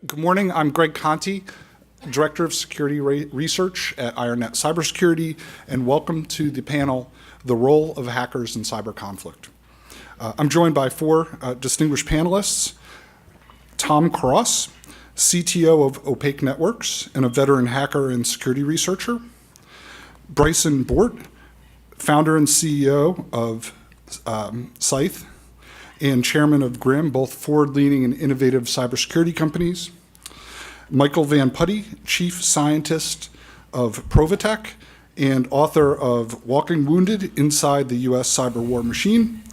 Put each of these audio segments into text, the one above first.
Good morning. I'm Greg Conti, Director of Security Research at IronNet Cybersecurity, and welcome to the panel, The Role of Hackers in Cyber Conflict. I'm joined by four distinguished panelists: Tom Cross, CTO of Opaque Networks and a veteran hacker and security researcher; Bryson Bort, founder and CEO of Scythe and chairman of GRIM, both forward-leaning and innovative cybersecurity companies; Michael Van Putty, chief scientist of Provitech and author of Walking Wounded Inside the U.S. Cyber War Machine;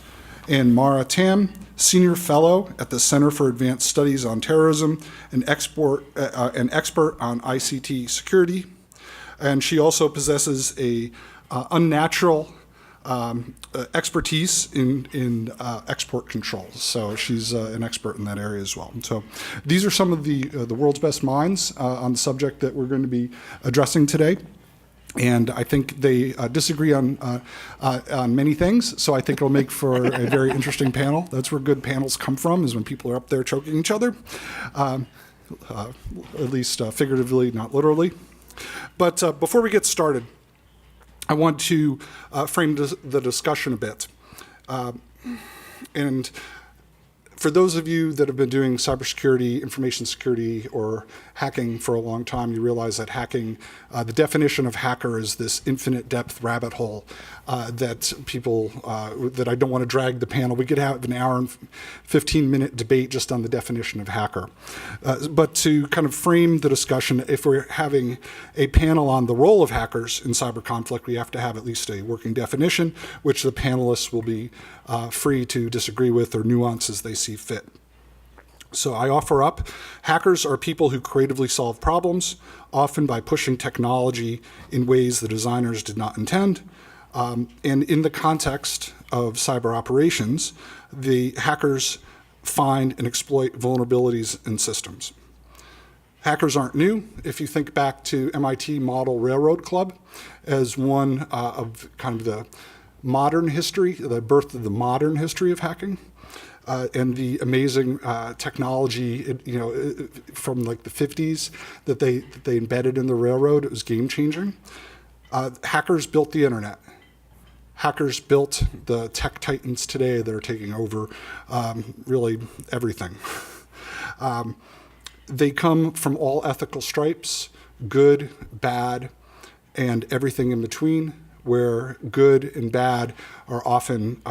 and Mara Tam, senior fellow at the Center for Advanced Studies on Terrorism, an expert on ICT security. And she also possesses a unnatural expertise in export controls. So she's an expert in that area as well. So these are some of the world's best minds on the subject that we're going to be addressing today. And I think they disagree on many things, so I think it'll make for a very interesting panel. That's where good panels come from, is when people are up there choking each other, at least figuratively, not literally. But before we get started, I want to frame the discussion a bit. And for those of you that have been doing cybersecurity, information security, or hacking for a long time, you realize that hacking, the definition of hacker is this infinite depth rabbit hole that people, that I don't want to drag the panel. We could have an hour and 15-minute debate just on the definition of hacker. But to kind of frame the discussion, if we're having a panel on the role of hackers in cyber conflict, we have to have at least a working definition, which the panelists will be free to disagree with or nuance as they see fit. So I offer up, hackers are people who creatively solve problems, often by pushing technology in ways the designers did not intend. And in the context of cyber operations, the hackers find and exploit vulnerabilities in systems. Hackers aren't new. If you think back to MIT Model Railroad Club as one of kind of the modern history, the birth of the modern history of hacking, and the amazing technology, from like the 50s that they embedded in the railroad. It was game-changing. Hackers built the internet. Hackers built the tech titans today that are taking over really everything. They come from all ethical stripes: good, bad, and everything in between, where good and bad are often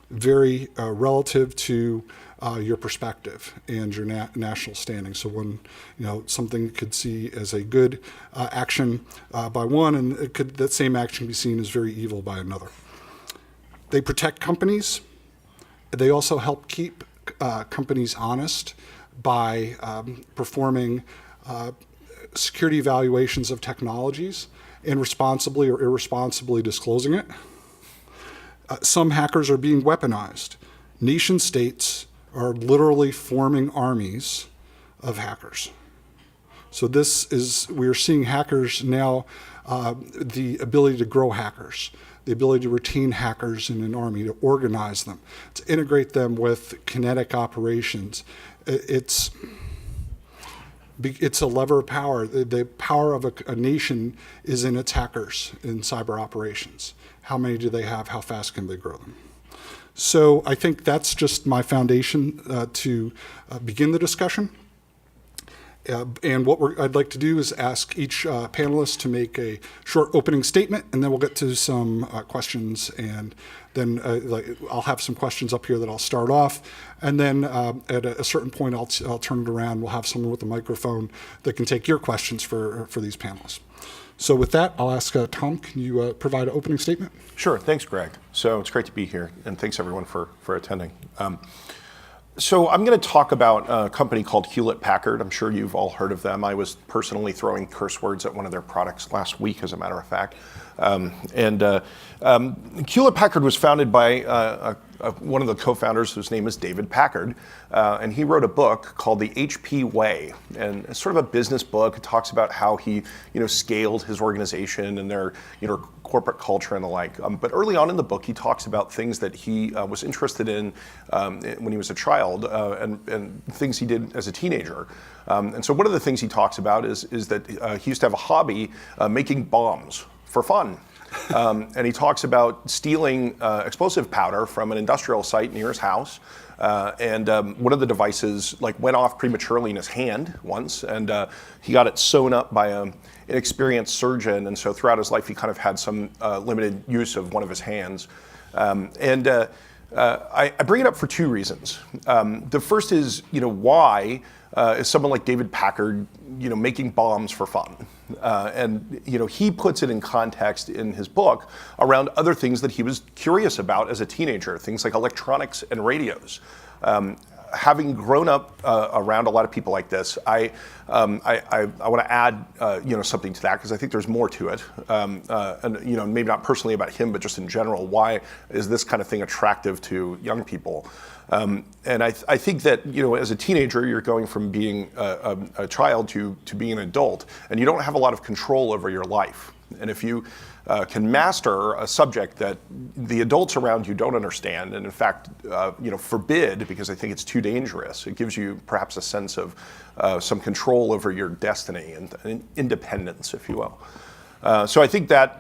very relative to your perspective and your national standing. So when something could see as a good action by one, and that same action be seen as very evil by another. They protect companies. They also help keep companies honest by performing security evaluations of technologies and responsibly or irresponsibly disclosing it. Some hackers are being weaponized. Nation states are literally forming armies of hackers. So we are seeing hackers now, the ability to grow hackers, the ability to retain hackers in an army, to organize them, to integrate them with kinetic operations. It's a lever of power. The power of a nation is in its hackers in cyber operations. How many do they have? How fast can they grow them? So I think that's just my foundation to begin the discussion. And what I'd like to do is ask each panelist to make a short opening statement, and then we'll get to some questions, and then I'll have some questions up here that I'll start off, and then at a certain point I'll turn it around. We'll have someone with a microphone that can take your questions for these panelists. So with that, I'll ask Tom, can you provide an opening statement? Sure, thanks, Greg. So it's great to be here, and thanks everyone for attending. So I'm going to talk about a company called Packard. I'm sure you've all heard of them. I was personally throwing curse words at one of their products last week, as a matter of fact. Packard was founded by one of the co-founders, whose name is David Packard, and he wrote a book called The HP Way, and it's sort of a business book. It talks about how he, scaled his organization and their, corporate culture and the like. But early on in the book, he talks about things that he was interested in when he was a child, and things he did as a teenager. And so one of the things he talks about is that he used to have a hobby making bombs for fun. And he talks about stealing explosive powder from an industrial site near his house. And one of the devices went off prematurely in his hand once, and he got it sewn up by an inexperienced surgeon. And so throughout his life, he kind of had some limited use of one of his hands. I bring it up for two reasons. The first is, why is someone like David Packard, making bombs for fun? And he puts it in context in his book around other things that he was curious about as a teenager, things like electronics and radios. Having grown up around a lot of people like this, I want to add something to that, because I think there's more to it, and maybe not personally about him, but just in general. Why is this kind of thing attractive to young people? And I think that as a teenager, you're going from being a child to being an adult, and you don't have a lot of control over your life. And if you can master a subject that the adults around you don't understand, and in fact, forbid because they think it's too dangerous, it gives you perhaps a sense of some control over your destiny and independence, if you will. So I think that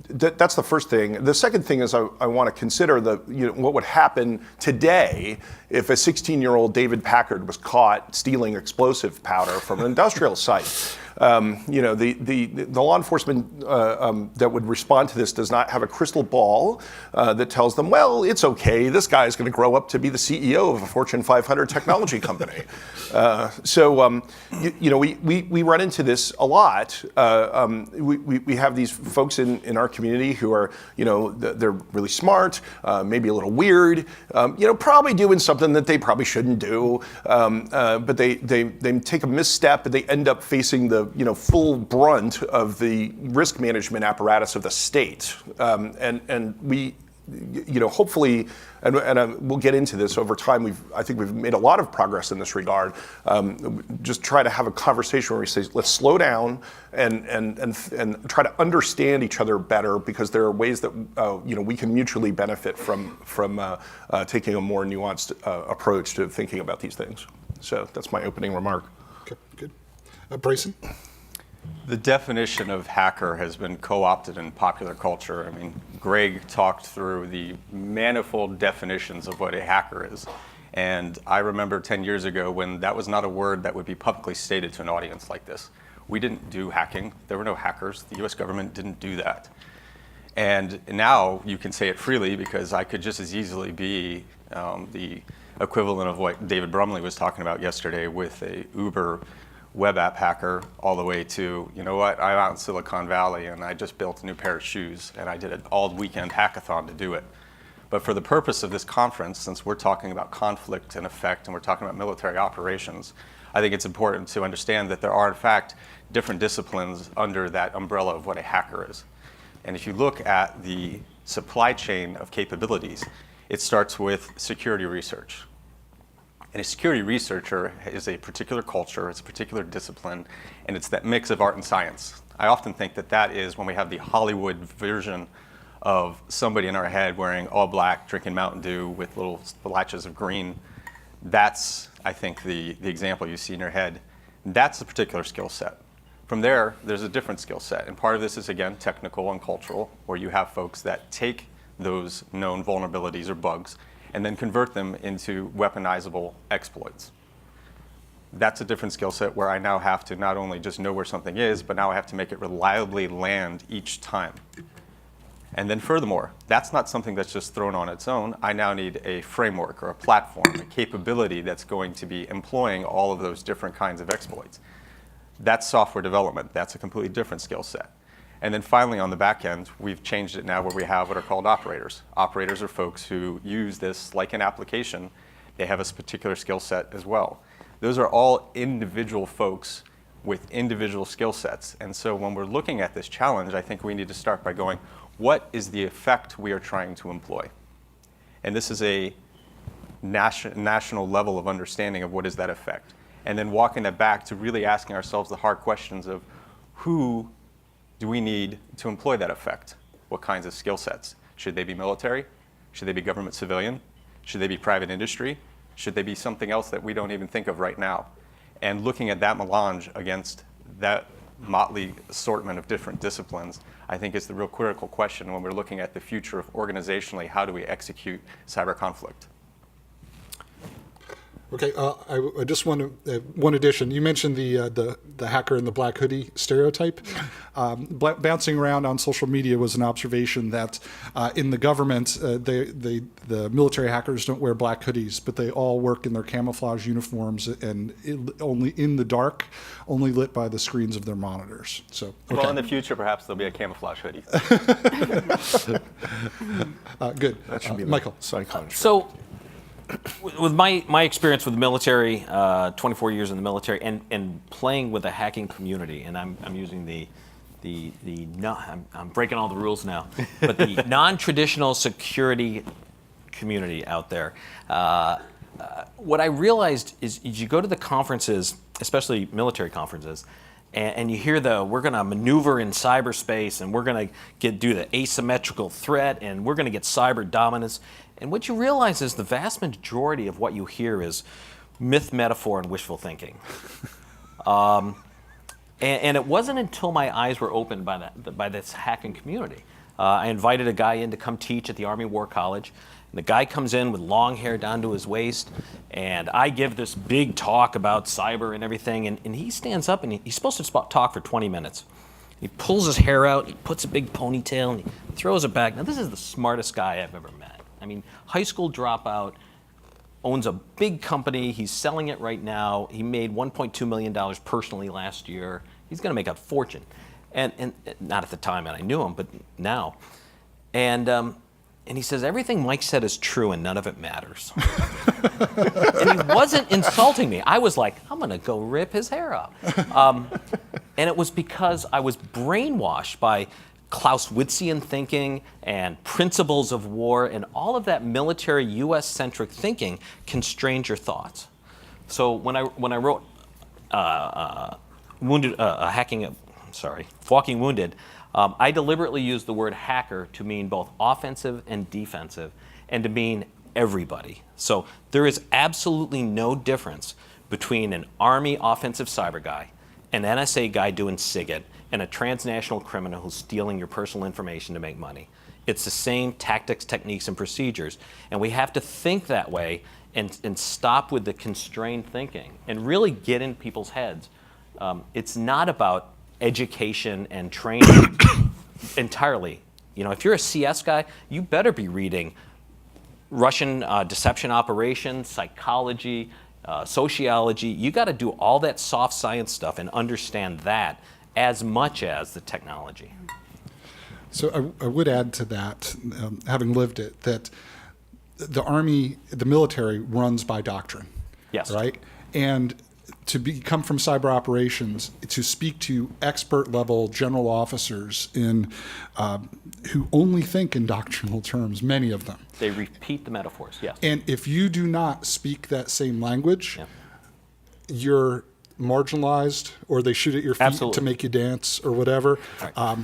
that's the first thing. The second thing is I want to consider what would happen today if a 16-year-old David Packard was caught stealing explosive powder from an industrial site. The law enforcement that would respond to this does not have a crystal ball that tells them, well, it's okay, this guy is going to grow up to be the CEO of a Fortune 500 technology company. We run into this a lot. We have these folks in our community who are, they're really smart, maybe a little weird, probably doing something that they probably shouldn't do, but they take a misstep and they end up facing the full brunt of the risk management apparatus of the state. And we, hopefully, and we'll get into this over time, I think we've made a lot of progress in this regard. Just try to have a conversation where we say, let's slow down and try to understand each other better, because there are ways that we can mutually benefit from taking a more nuanced approach to thinking about these things. So that's my opening remark. Okay, good. Brayson? The definition of hacker has been co-opted in popular culture. I mean, Greg talked through the manifold definitions of what a hacker is. And I remember 10 years ago when that was not a word that would be publicly stated to an audience like this. We didn't do hacking. There were no hackers. The US government didn't do that. And now you can say it freely, because I could just as easily be the equivalent of what David Brumley was talking about yesterday with a Uber web app hacker, all the way to, I'm out in Silicon Valley and I just built a new pair of shoes and I did an all-weekend hackathon to do it. But for the purpose of this conference, since we're talking about conflict and effect and we're talking about military operations, I think it's important to understand that there are, in fact, different disciplines under that umbrella of what a hacker is. And if you look at the supply chain of capabilities, it starts with security research. And a security researcher is a particular culture, it's a particular discipline, and it's that mix of art and science. I often think that is when we have the Hollywood version of somebody in our head wearing all black, drinking Mountain Dew with little splashes of green. That's, I think, the example you see in your head. That's a particular skill set. From there, there's a different skill set. And part of this is, again, technical and cultural, where you have folks that take those known vulnerabilities or bugs and then convert them into weaponizable exploits. That's a different skill set where I now have to not only just know where something is, but now I have to make it reliably land each time. And then furthermore, that's not something that's just thrown on its own. I now need a framework or a platform, a capability that's going to be employing all of those different kinds of exploits. That's software development. That's a completely different skill set. And then finally, on the back end, we've changed it now where we have what are called operators. Operators are folks who use this like an application. They have a particular skill set as well. Those are all individual folks with individual skill sets. And so when we're looking at this challenge, I think we need to start by going, what is the effect we are trying to employ? And this is a national level of understanding of what is that effect. And then walking that back to really asking ourselves the hard questions of who do we need to employ that effect? What kinds of skill sets? Should they be military? Should they be government civilian? Should they be private industry? Should they be something else that we don't even think of right now? And looking at that melange against that motley assortment of different disciplines, I think is the real critical question when we're looking at the future of organizationally, how do we execute cyber conflict? Okay, I just want to one addition. You mentioned the hacker in the black hoodie stereotype. Bouncing around on social media was an observation that in the government, the military hackers don't wear black hoodies, but they all work in their camouflage uniforms and only in the dark, only lit by the screens of their monitors. So, okay. Well, in the future, perhaps there'll be a camouflage hoodie. Good. That should be Michael. psychology. So, with my experience with the military, 24 years in the military, and playing with the hacking community, and I'm using I'm breaking all the rules now, but the non-traditional security community out there. What I realized is you go to the conferences, especially military conferences, and you hear we're going to maneuver in cyberspace, and we're going to do the asymmetrical threat, and we're going to get cyber dominance. And what you realize is the vast majority of what you hear is myth, metaphor, and wishful thinking. And it wasn't until my eyes were opened by this hacking community. I invited a guy in to come teach at the Army War College. And the guy comes in with long hair down to his waist, and I give this big talk about cyber and everything, and he stands up, and he's supposed to talk for 20 minutes. He pulls his hair out, he puts a big ponytail, and he throws it back. Now, this is the smartest guy I've ever met. I mean, high school dropout, owns a big company. He's selling it right now. He made $1.2 million personally last year. He's going to make a fortune. And not at the time, and I knew him, but now. And he says, everything Mike said is true and none of it matters. And he wasn't insulting me. I was like, I'm going to go rip his hair out. And it was because I was brainwashed by Clausewitzian thinking and principles of war, and all of that military U.S.-centric thinking constrained your thoughts. So when I wrote Walking Wounded, I deliberately used the word hacker to mean both offensive and defensive, and to mean everybody. So there is absolutely no difference between an Army offensive cyber guy, an NSA guy doing SIGINT, and a transnational criminal who's stealing your personal information to make money. It's the same tactics, techniques, and procedures. And we have to think that way and stop with the constrained thinking and really get in people's heads. It's not about education and training entirely. You know, if you're a CS guy, you better be reading Russian deception operations, psychology, sociology. You got to do all that soft science stuff and understand that as much as the technology. So I would add to that, having lived it, that the Army, the military runs by doctrine. Yes. Right? And to come from cyber operations, to speak to expert level general officers who only think in doctrinal terms, many of them. They repeat the metaphors, yes. And if you do not speak that same language, you're marginalized, or they shoot at your feet Absolutely. to make you dance or whatever. Right.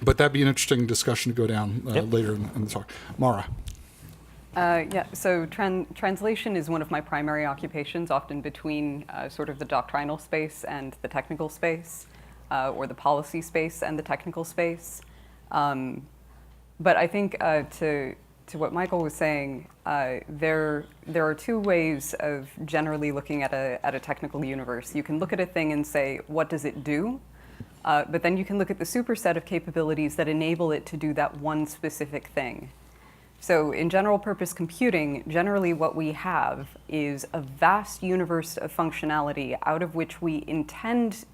But that'd be an interesting discussion to go down later in the talk. Mara. So translation is one of my primary occupations, often between sort of the doctrinal space and the technical space, or the policy space and the technical space. But I think to what Michael was saying, there are two ways of generally looking at a technical universe. You can look at a thing and say, what does it do? But then you can look at the superset of capabilities that enable it to do that one specific thing. So in general purpose computing, generally what we have is a vast universe of functionality out of which we intend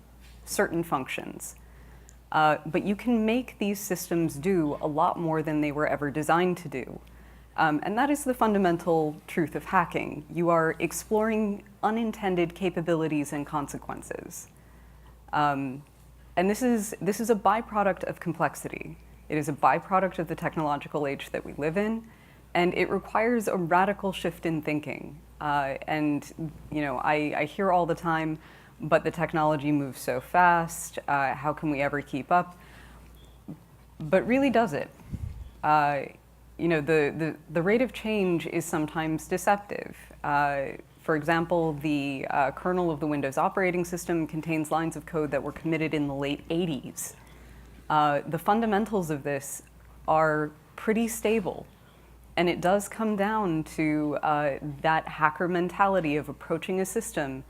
certain functions. But you can make these systems do a lot more than they were ever designed to do. And that is the fundamental truth of hacking. You are exploring unintended capabilities and consequences. And this is a byproduct of complexity. It is a byproduct of the technological age that we live in, And it requires a radical shift in thinking. And I hear all the time, but the technology moves so fast, how can we ever keep up? But really, does it? The rate of change is sometimes deceptive. For example, the kernel of the Windows operating system contains lines of code that were committed in the late 80s. The fundamentals of this are pretty stable. And it does come down to that hacker mentality of approaching a system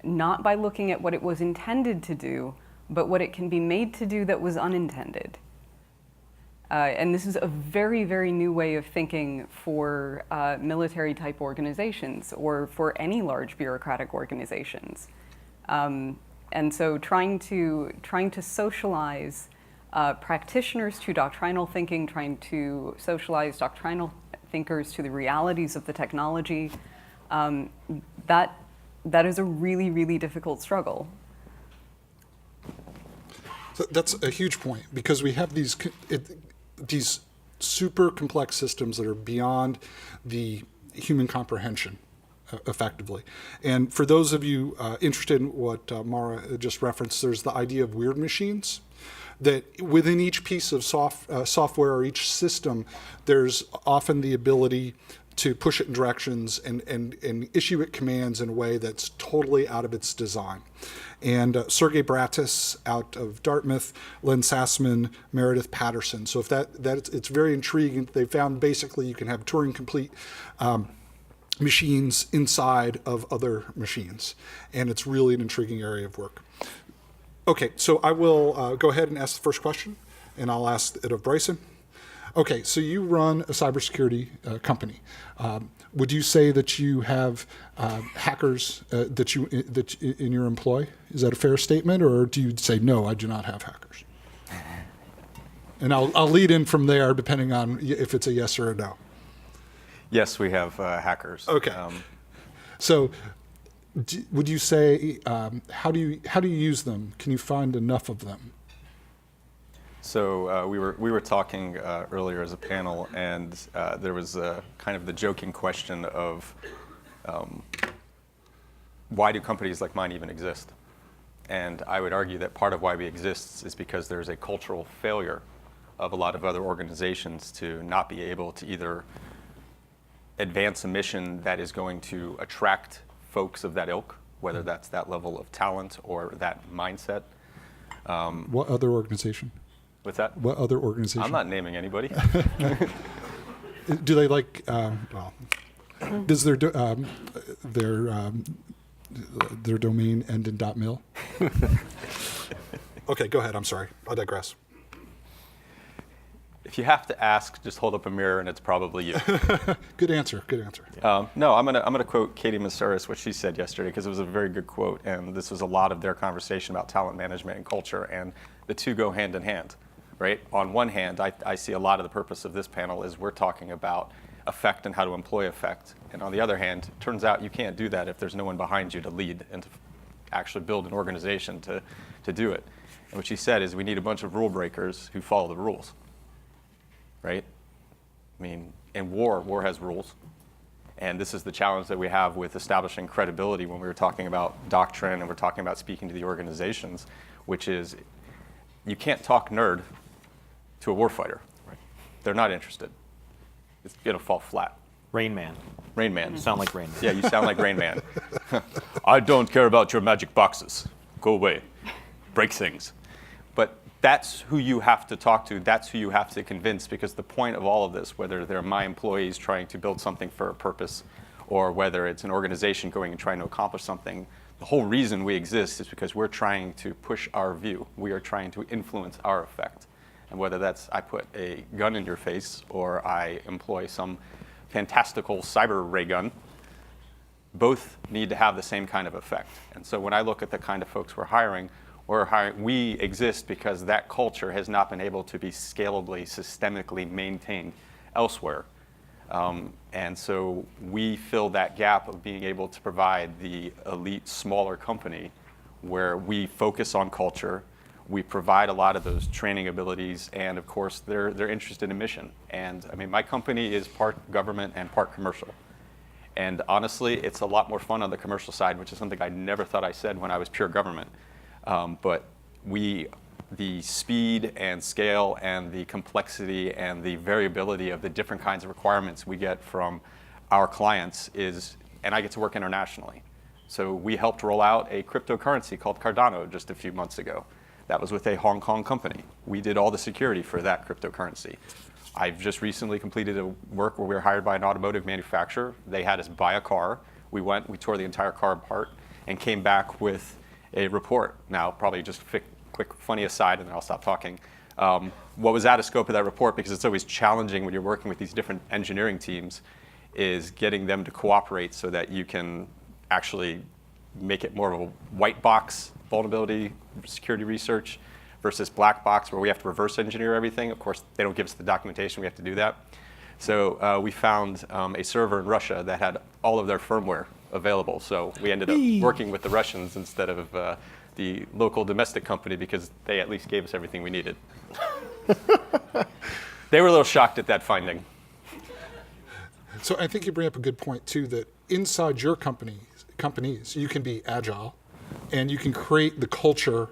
not by looking at what it was intended to do, but what it can be made to do that was unintended. And this is a very, very new way of thinking for military-type organizations or for any large bureaucratic organizations. And so trying to socialize practitioners to doctrinal thinking, trying to socialize doctrinal thinkers to the realities of the technology, that is a really, really difficult struggle. So that's a huge point, because we have these super complex systems that are beyond the human comprehension, effectively. And for those of you interested in what Mara just referenced, there's the idea of weird machines. That within each piece of software or each system, there's often the ability to push it in directions and issue it commands in a way that's totally out of its design. And Sergey Bratis out of Dartmouth, Len Sassman, Meredith Patterson. So if it's very intriguing. They found basically you can have Turing complete machines inside of other machines. And it's really an intriguing area of work. Okay, so I will go ahead and ask the first question, and I'll ask it of Bryson. Okay, so you run a cybersecurity company. Would you say that you have hackers that in your employ? Is that a fair statement, or do you say no? I do not have hackers. And I'll lead in from there, depending on if it's a yes or a no. Yes, we have hackers. Okay. So, would you say how do you use them? Can you find enough of them? So we were talking earlier as a panel, and there was kind of the joking question of why do companies like mine even exist? And I would argue that part of why we exist is because there's a cultural failure of a lot of other organizations to not be able to either advance a mission that is going to attract folks of that ilk, whether that's that level of talent or that mindset. What other organization? What's that? What other organization? I'm not naming anybody. Do they like? Does their domain end in .mil? Okay, go ahead. I'm sorry. I digress. If you have to ask, just hold up a mirror, and it's probably you. Good answer. Good answer. No, I'm gonna quote Katie Masaris, what she said yesterday, because it was a very good quote, and this was a lot of their conversation about talent management and culture, and the two go hand in hand, right? On one hand, I see a lot of the purpose of this panel is we're talking about effect and how to employ effect, and on the other hand, it turns out you can't do that if there's no one behind you to lead and to actually build an organization to do it. And what she said is we need a bunch of rule breakers who follow the rules. Right? I mean, in war has rules. And this is the challenge that we have with establishing credibility when we were talking about doctrine and we're talking about speaking to the organizations, which is you can't talk nerd to a warfighter. Right. They're not interested. It's going to fall flat. Rain Man. Rain Man. You sound like Rain Man. Yeah, you sound like Rain Man. I don't care about your magic boxes. Go away. Break things. But that's who you have to talk to. That's who you have to convince, because the point of all of this, whether they're my employees trying to build something for a purpose or whether it's an organization going and trying to accomplish something, the whole reason we exist is because we're trying to push our view. We are trying to influence our effect. And whether that's I put a gun in your face or I employ some fantastical cyber ray gun, both need to have the same kind of effect. And so when I look at the kind of folks we're hiring, we exist because that culture has not been able to be scalably, systemically maintained elsewhere. And so we fill that gap of being able to provide the elite, smaller company where we focus on culture, We provide a lot of those training abilities, and of course, they're interested in mission. And I mean, my company is part government and part commercial. And honestly, it's a lot more fun on the commercial side, which is something I never thought I said when I was pure government. But the speed and scale and the complexity and the variability of the different kinds of requirements we get from our clients and I get to work internationally. So we helped roll out a cryptocurrency called Cardano just a few months ago. That was with a Hong Kong company. We did all the security for that cryptocurrency. I've just recently completed a work where we were hired by an automotive manufacturer. They had us buy a car. We went, we tore the entire car apart and came back with a report. Now, probably just a quick funny aside, and then I'll stop talking. What was out of scope of that report, because it's always challenging when you're working with these different engineering teams, is getting them to cooperate so that you can actually make it more of a white box vulnerability security research versus black box, where we have to reverse engineer everything. Of course, they don't give us the documentation. We have to do that. So we found a server in Russia that had all of their firmware available. So we ended up working with the Russians instead of the local domestic company, because they at least gave us everything we needed. They were a little shocked at that finding. So I think you bring up a good point too, that inside your companies, you can be agile and you can create the culture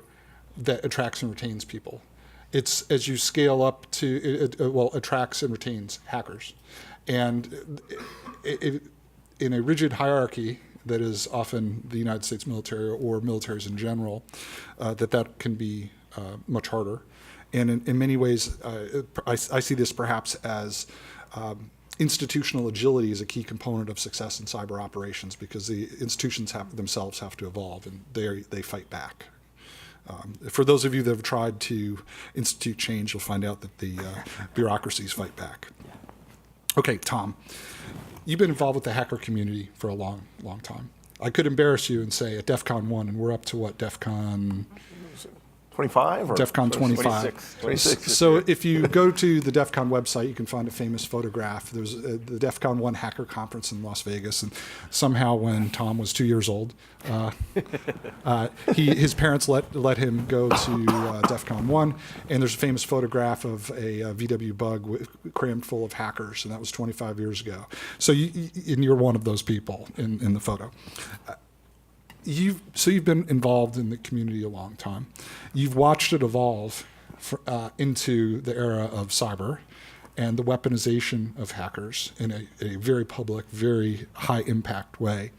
that attracts and retains people. It's as you scale up to, attracts and retains hackers. And in a rigid hierarchy that is often the United States military or militaries in general, that can be much harder. And in many ways, I see this perhaps as institutional agility is a key component of success in cyber operations, because the institutions themselves have to evolve, and they fight back. For those of you that have tried to institute change, you'll find out that the bureaucracies fight back. Okay, Tom, you've been involved with the hacker community for a long, long time. I could embarrass you and say at DEFCON 1, and we're up to what, DEFCON 25? Or DEFCON 25. 26. So if you go to the DEFCON website, you can find a famous photograph. There's the DEFCON 1 hacker conference in Las Vegas, and somehow when Tom was 2 years old, his parents let him go to DEFCON 1, and there's a famous photograph of a VW Bug crammed full of hackers, and that was 25 years ago. So you're one of those people in the photo. You've been involved in the community a long time. You've watched it evolve into the era of cyber and the weaponization of hackers in a very public, very high impact way.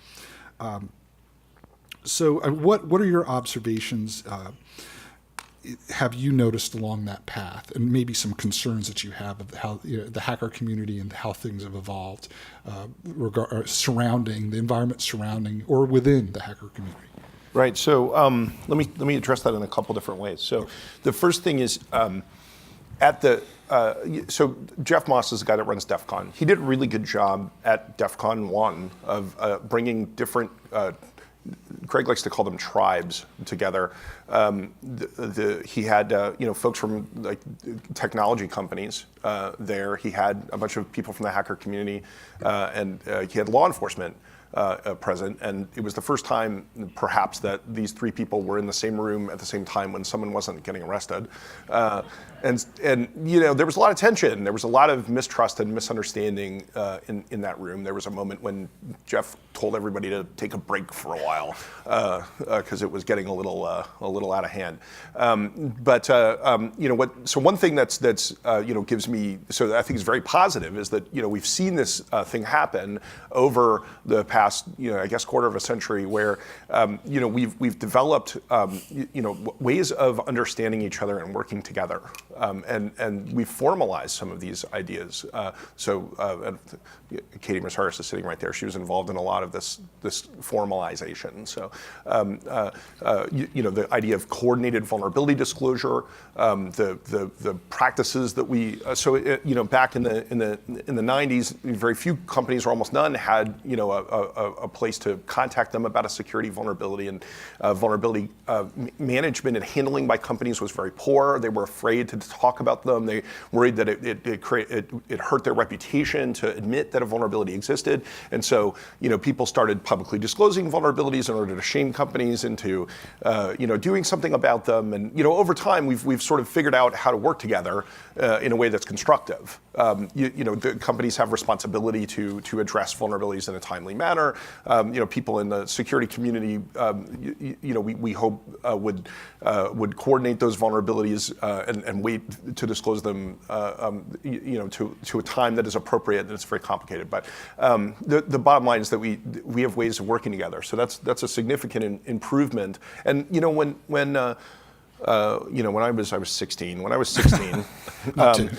So what are your observations have you noticed along that path, and maybe some concerns that you have of how the hacker community and how things have evolved surrounding the environment surrounding or within the hacker community? Right. So let me address that in a couple different ways. So the first thing is so Jeff Moss is the guy that runs DEFCON. He did a really good job at DEFCON 1 of bringing different. Greg likes to call them tribes together. He had folks from like technology companies there. He had a bunch of people from the hacker community, and he had law enforcement present. And it was the first time, perhaps, that these three people were in the same room at the same time when someone wasn't getting arrested. And there was a lot of tension. There was a lot of mistrust and misunderstanding in that room. There was a moment when Jeff told everybody to take a break for a while because it was getting a little out of hand. So one thing that's gives me, so I think is very positive, is that we've seen this thing happen over the past I guess quarter of a century, where we've developed ways of understanding each other and working together. And we've formalized some of these ideas. Katie Mersaris is sitting right there. She was involved in a lot of this formalization. So the idea of coordinated vulnerability disclosure, the practices that we back in the 90s, very few companies, or almost none, had a place to contact them about a security vulnerability, and vulnerability management and handling by companies was very poor. They were afraid to to talk about them. They worried that it hurt their reputation to admit that a vulnerability existed. And so, people started publicly disclosing vulnerabilities in order to shame companies into, doing something about them. And, over time, we've sort of figured out how to work together in a way that's constructive. The companies have responsibility to address vulnerabilities in a timely manner. People in the security community, we hope would coordinate those vulnerabilities and wait to disclose them, to a time that is appropriate. And it's very complicated, but the bottom line is that we have ways of working together. So that's a significant improvement. And when I was 16. When I was 16, okay.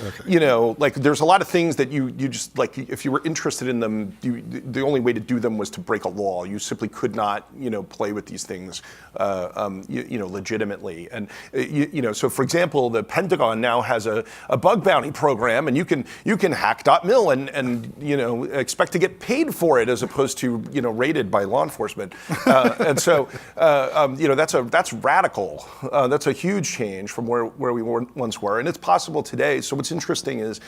There's a lot of things that you just if you were interested in them, the only way to do them was to break a law. You simply could not, play with these things, legitimately. And so for example, the Pentagon now has a bug bounty program, and you can hack .mil and expect to get paid for it as opposed to raided by law enforcement. And so that's radical. That's a huge change from where we once were, and it's possible today. So what's interesting is,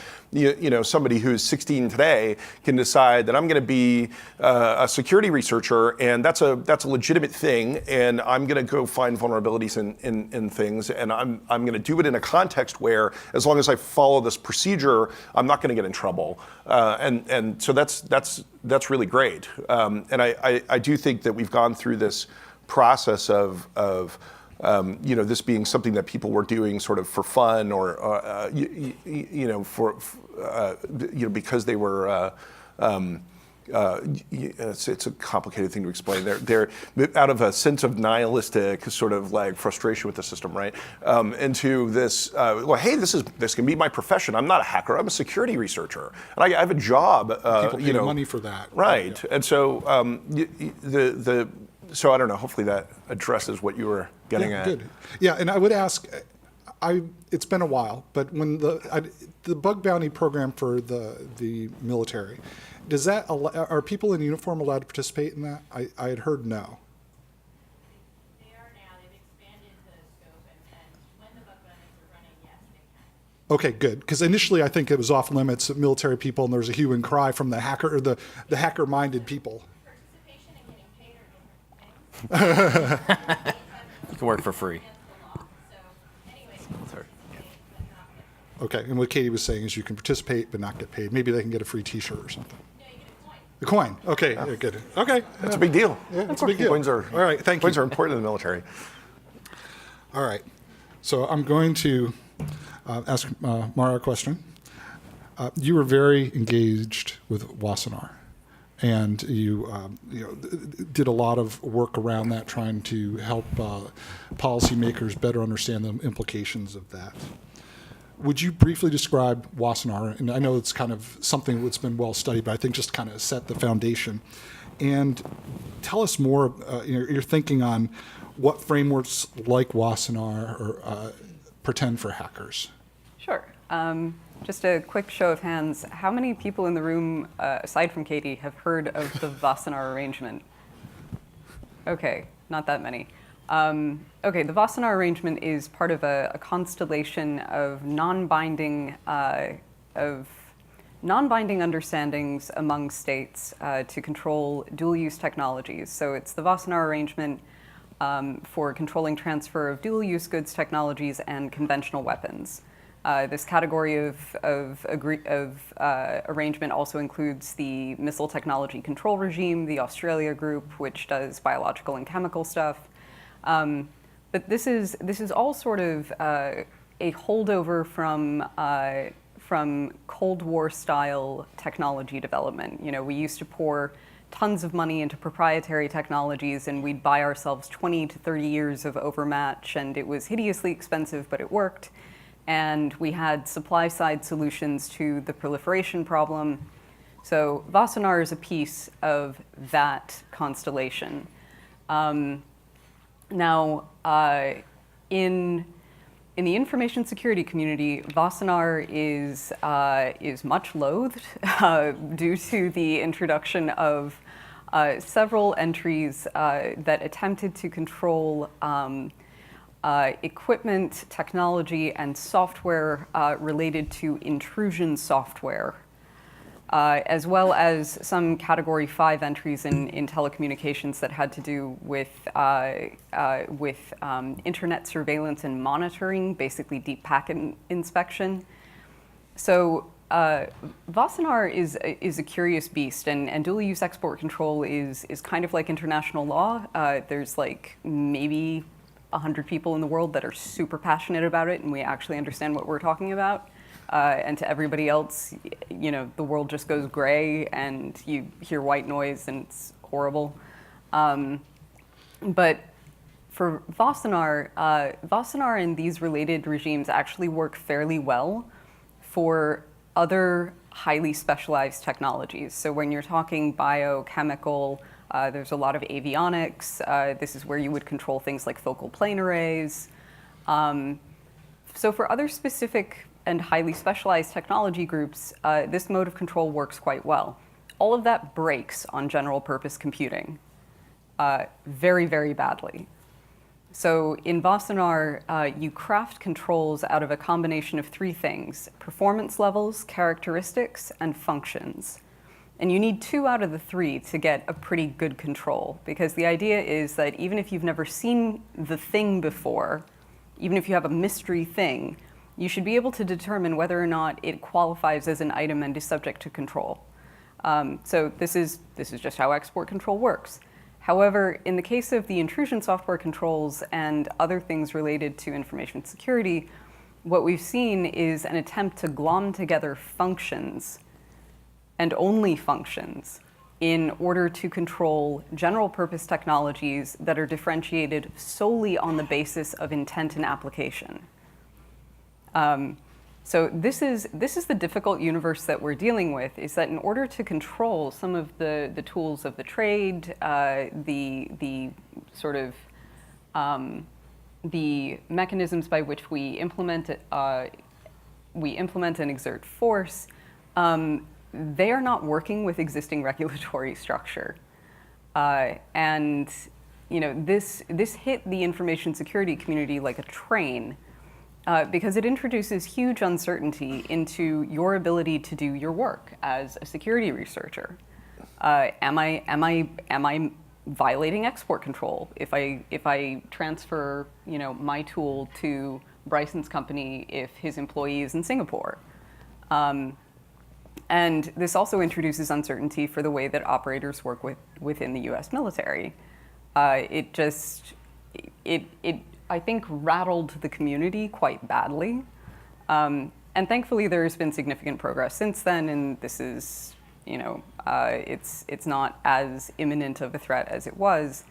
somebody who's 16 today can decide that I'm going to be a security researcher, and that's a legitimate thing, and I'm going to go find vulnerabilities in things, and I'm going to do it in a context where, as long as I follow this procedure, I'm not going to get in trouble, and so that's really great, and I do think that we've gone through this process of this being something that people were doing sort of for fun or because they were. It's a complicated thing to explain. They're out of a sense of nihilistic sort of frustration with the system, right? Into this, hey, this can be my profession. I'm not a hacker. I'm a security researcher, and I have a job. People pay money for that, right? Yeah. And so So I don't know. Hopefully that addresses what you were getting at. Good. Yeah, and I would ask. It's been a while, but when the bug bounty program for the military, does that are people in uniform allowed to participate in that? I had heard no. They are now. They've expanded the scope, and when the bug bounties are running, yes, they can. Okay, good. Because initially I think it was off limits of military people, and there was a hue and cry from the hacker or the hacker-minded people. Participation and getting paid are different things. You can work for free. Okay, and what Katie was saying is you can participate but not get paid. Maybe they can get a free T-shirt or something. No, you get a coin. A coin. Okay, yeah, good. Okay, That's a big deal. Yeah, it's a big deal. Coins are all right. Thank you. Coins are important in the military. All right. So I'm going to ask Mara a question. You were very engaged with Wassenaar, and you did a lot of work around that, trying to help policymakers better understand the implications of that. Would you briefly describe Wassenaar? And I know it's kind of something that's been well studied, but I think just kind of set the foundation. And tell us more, your thinking on what frameworks like Wassenaar pretend for hackers. Sure. Just a quick show of hands. How many people in the room, aside from Katie, have heard of the Wassenaar Arrangement? Okay, not that many. Okay, the Wassenaar Arrangement is part of a constellation of non-binding understandings among states to control dual-use technologies. So it's the Wassenaar Arrangement for controlling transfer of dual-use goods technologies and conventional weapons. This category of arrangement also includes the Missile Technology Control Regime, the Australia Group, which does biological and chemical stuff. But this is all sort of a holdover from Cold War style technology development. We used to pour tons of money into proprietary technologies, and we'd buy ourselves 20 to 30 years of overmatch, and it was hideously expensive, but it worked. And we had supply-side solutions to the proliferation problem. So Wassenaar is a piece of that constellation. Now, in the information security community, Wassenaar is much loathed due to the introduction of several entries that attempted to control equipment, technology, and software related to intrusion software, as well as some Category 5 entries in telecommunications that had to do with internet surveillance and monitoring, basically deep packet inspection. So Wassenaar is a curious beast, and dual use export control is kind of like international law. There's like maybe 100 people in the world that are super passionate about it, and we actually understand what we're talking about. And to everybody else, you know, the world just goes gray, and you hear white noise, and it's horrible. But for Wassenaar, Wassenaar and these related regimes actually work fairly well for other highly specialized technologies. So when you're talking biochemical, there's a lot of avionics. This is where you would control things like focal plane arrays. So for other specific and highly specialized technology groups, this mode of control works quite well. All of that breaks on general purpose computing very, very badly. So in Wassenaar, you craft controls out of a combination of three things: performance levels, characteristics, and functions. And you need 2 out of the 3 to get a pretty good control, because the idea is that even if you've never seen the thing before, even if you have a mystery thing, you should be able to determine whether or not it qualifies as an item and is subject to control. So this is just how export control works. However, in the case of the intrusion software controls and other things related to information security, what we've seen is an attempt to glom together functions, and only functions, in order to control general purpose technologies that are differentiated solely on the basis of intent and application. So this is the difficult universe that we're dealing with, is that in order to control some of the tools of the trade, the sort of the mechanisms by which we implement and exert force, they are not working with existing regulatory structure. And you know, this hit the information security community like a train, because it introduces huge uncertainty into your ability to do your work as a security researcher. Am I violating export control if I transfer, you know, my tool to Bryson's company if his employee is in Singapore? And this also introduces uncertainty for the way that operators work within the U.S. military. I think, rattled the community quite badly. And thankfully, there has been significant progress since then, and this is, you know, it's not as imminent of a threat as it was.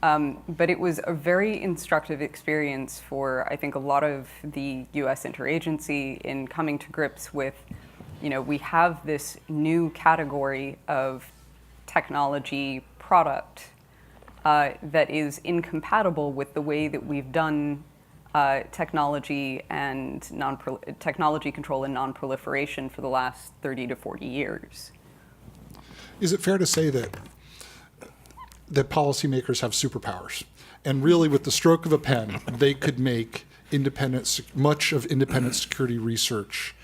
But it was a very instructive experience for, I think, a lot of the U.S. interagency in coming to grips with, you know, we have this new category of technology product that is incompatible with the way that we've done technology and technology control and non-proliferation for the last 30 to 40 years. Is it fair to say that policymakers have superpowers, and really with the stroke of a pen, they could make much of independent security research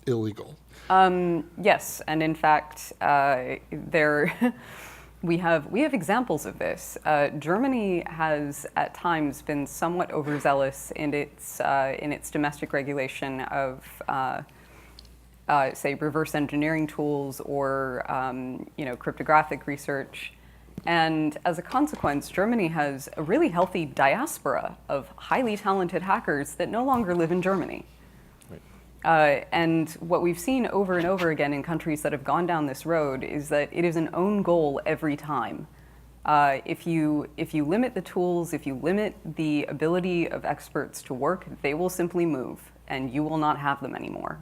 illegal? Yes, and in fact, we have examples of this. Germany has at times been somewhat overzealous in its domestic regulation of, say, reverse engineering tools or you know, cryptographic research. And as a consequence, Germany has a really healthy diaspora of highly talented hackers that no longer live in Germany. And what we've seen over and over again in countries that have gone down this road is that it is an own goal every time. If you limit the tools, if you limit the ability of experts to work, they will simply move, and you will not have them anymore.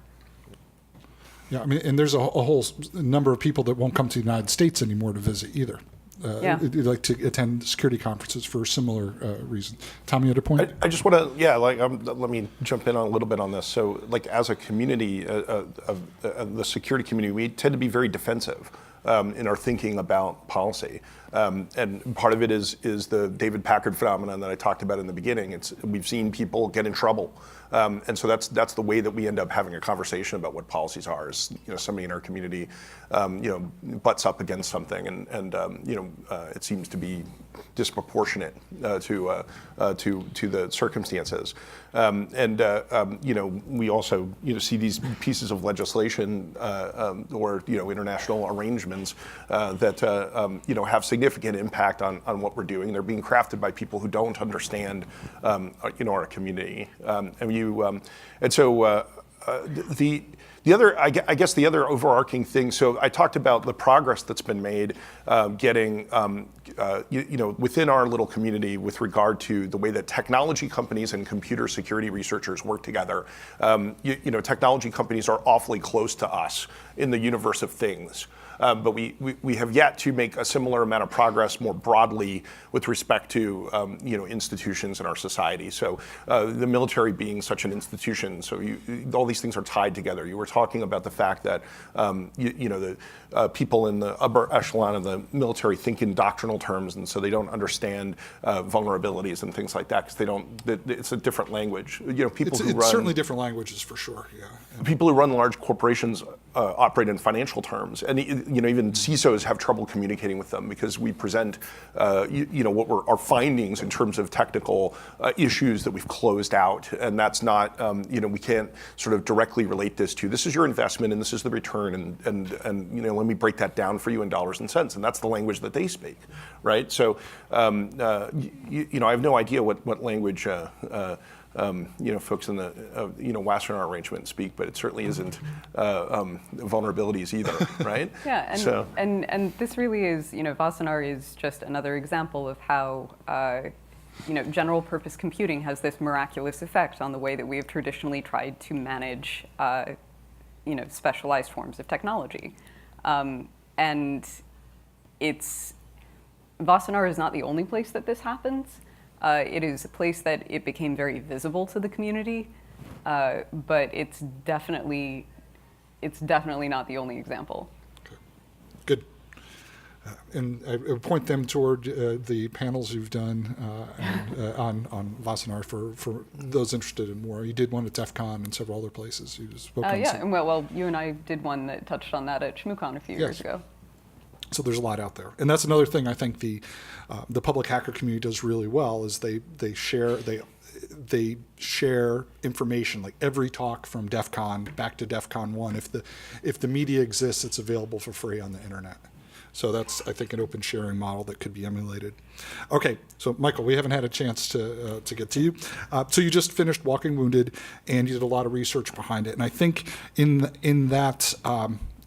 Yeah, I mean, and there's a whole number of people that won't come to the United States anymore to visit either. Like to attend security conferences for a similar reason. Tom, you had a point? I just want to, let me jump in on a little bit on this. So, like, as a community, of the security community, we tend to be very defensive in our thinking about policy. And part of it is the David Packard phenomenon that I talked about in the beginning. We've seen people get in trouble. And so that's the way that we end up having a conversation about what policies are. Is somebody in our community, butts up against something, and it seems to be disproportionate to the circumstances. We also see these pieces of legislation or international arrangements that have significant impact on what we're doing. They're being crafted by people who don't understand our community. The other overarching thing, so I talked about the progress that's been made getting, within our little community with regard to the way that technology companies and computer security researchers work together. Technology companies are awfully close to us in the universe of things. But we have yet to make a similar amount of progress more broadly with respect to institutions in our society. So the military being such an institution, so all these things are tied together. You were talking about the fact that the people in the upper echelon of the military think in doctrinal terms, and so they don't understand vulnerabilities and things like that because they don't. It's a different language. People who run certainly different languages for sure. Yeah. People who run large corporations operate in financial terms, and even CISOs have trouble communicating with them because we present what were our findings in terms of technical issues that we've closed out, and that's not we can't sort of directly relate this to this is your investment and this is the return, and let me break that down for you in dollars and cents, and that's the language that they speak, right? So I have no idea what language folks in the Wassenaar Arrangement speak, but it certainly isn't vulnerabilities either, right? Yeah, and this really is, Wassenaar is just another example of how, general purpose computing has this miraculous effect on the way that we have traditionally tried to manage, specialized forms of technology. And Wassenaar is not the only place that this happens. It is a place that it became very visible to the community, but it's definitely not the only example. Okay. Good. And I would point them toward the panels you've done on Wassenaar for those interested in more. You did one at DEFCON and several other places. You spoke on some. Well, you and I did one that touched on that at ShmooCon a few years ago. So there's a lot out there, and that's another thing I think the public hacker community does really well is they share information, like every talk from DEFCON back to DEFCON 1. If the media exists, it's available for free on the internet. So that's, I think, an open sharing model that could be emulated. Okay, so Michael, we haven't had a chance to get to you. So you just finished Walking Wounded, and you did a lot of research behind it. And I think in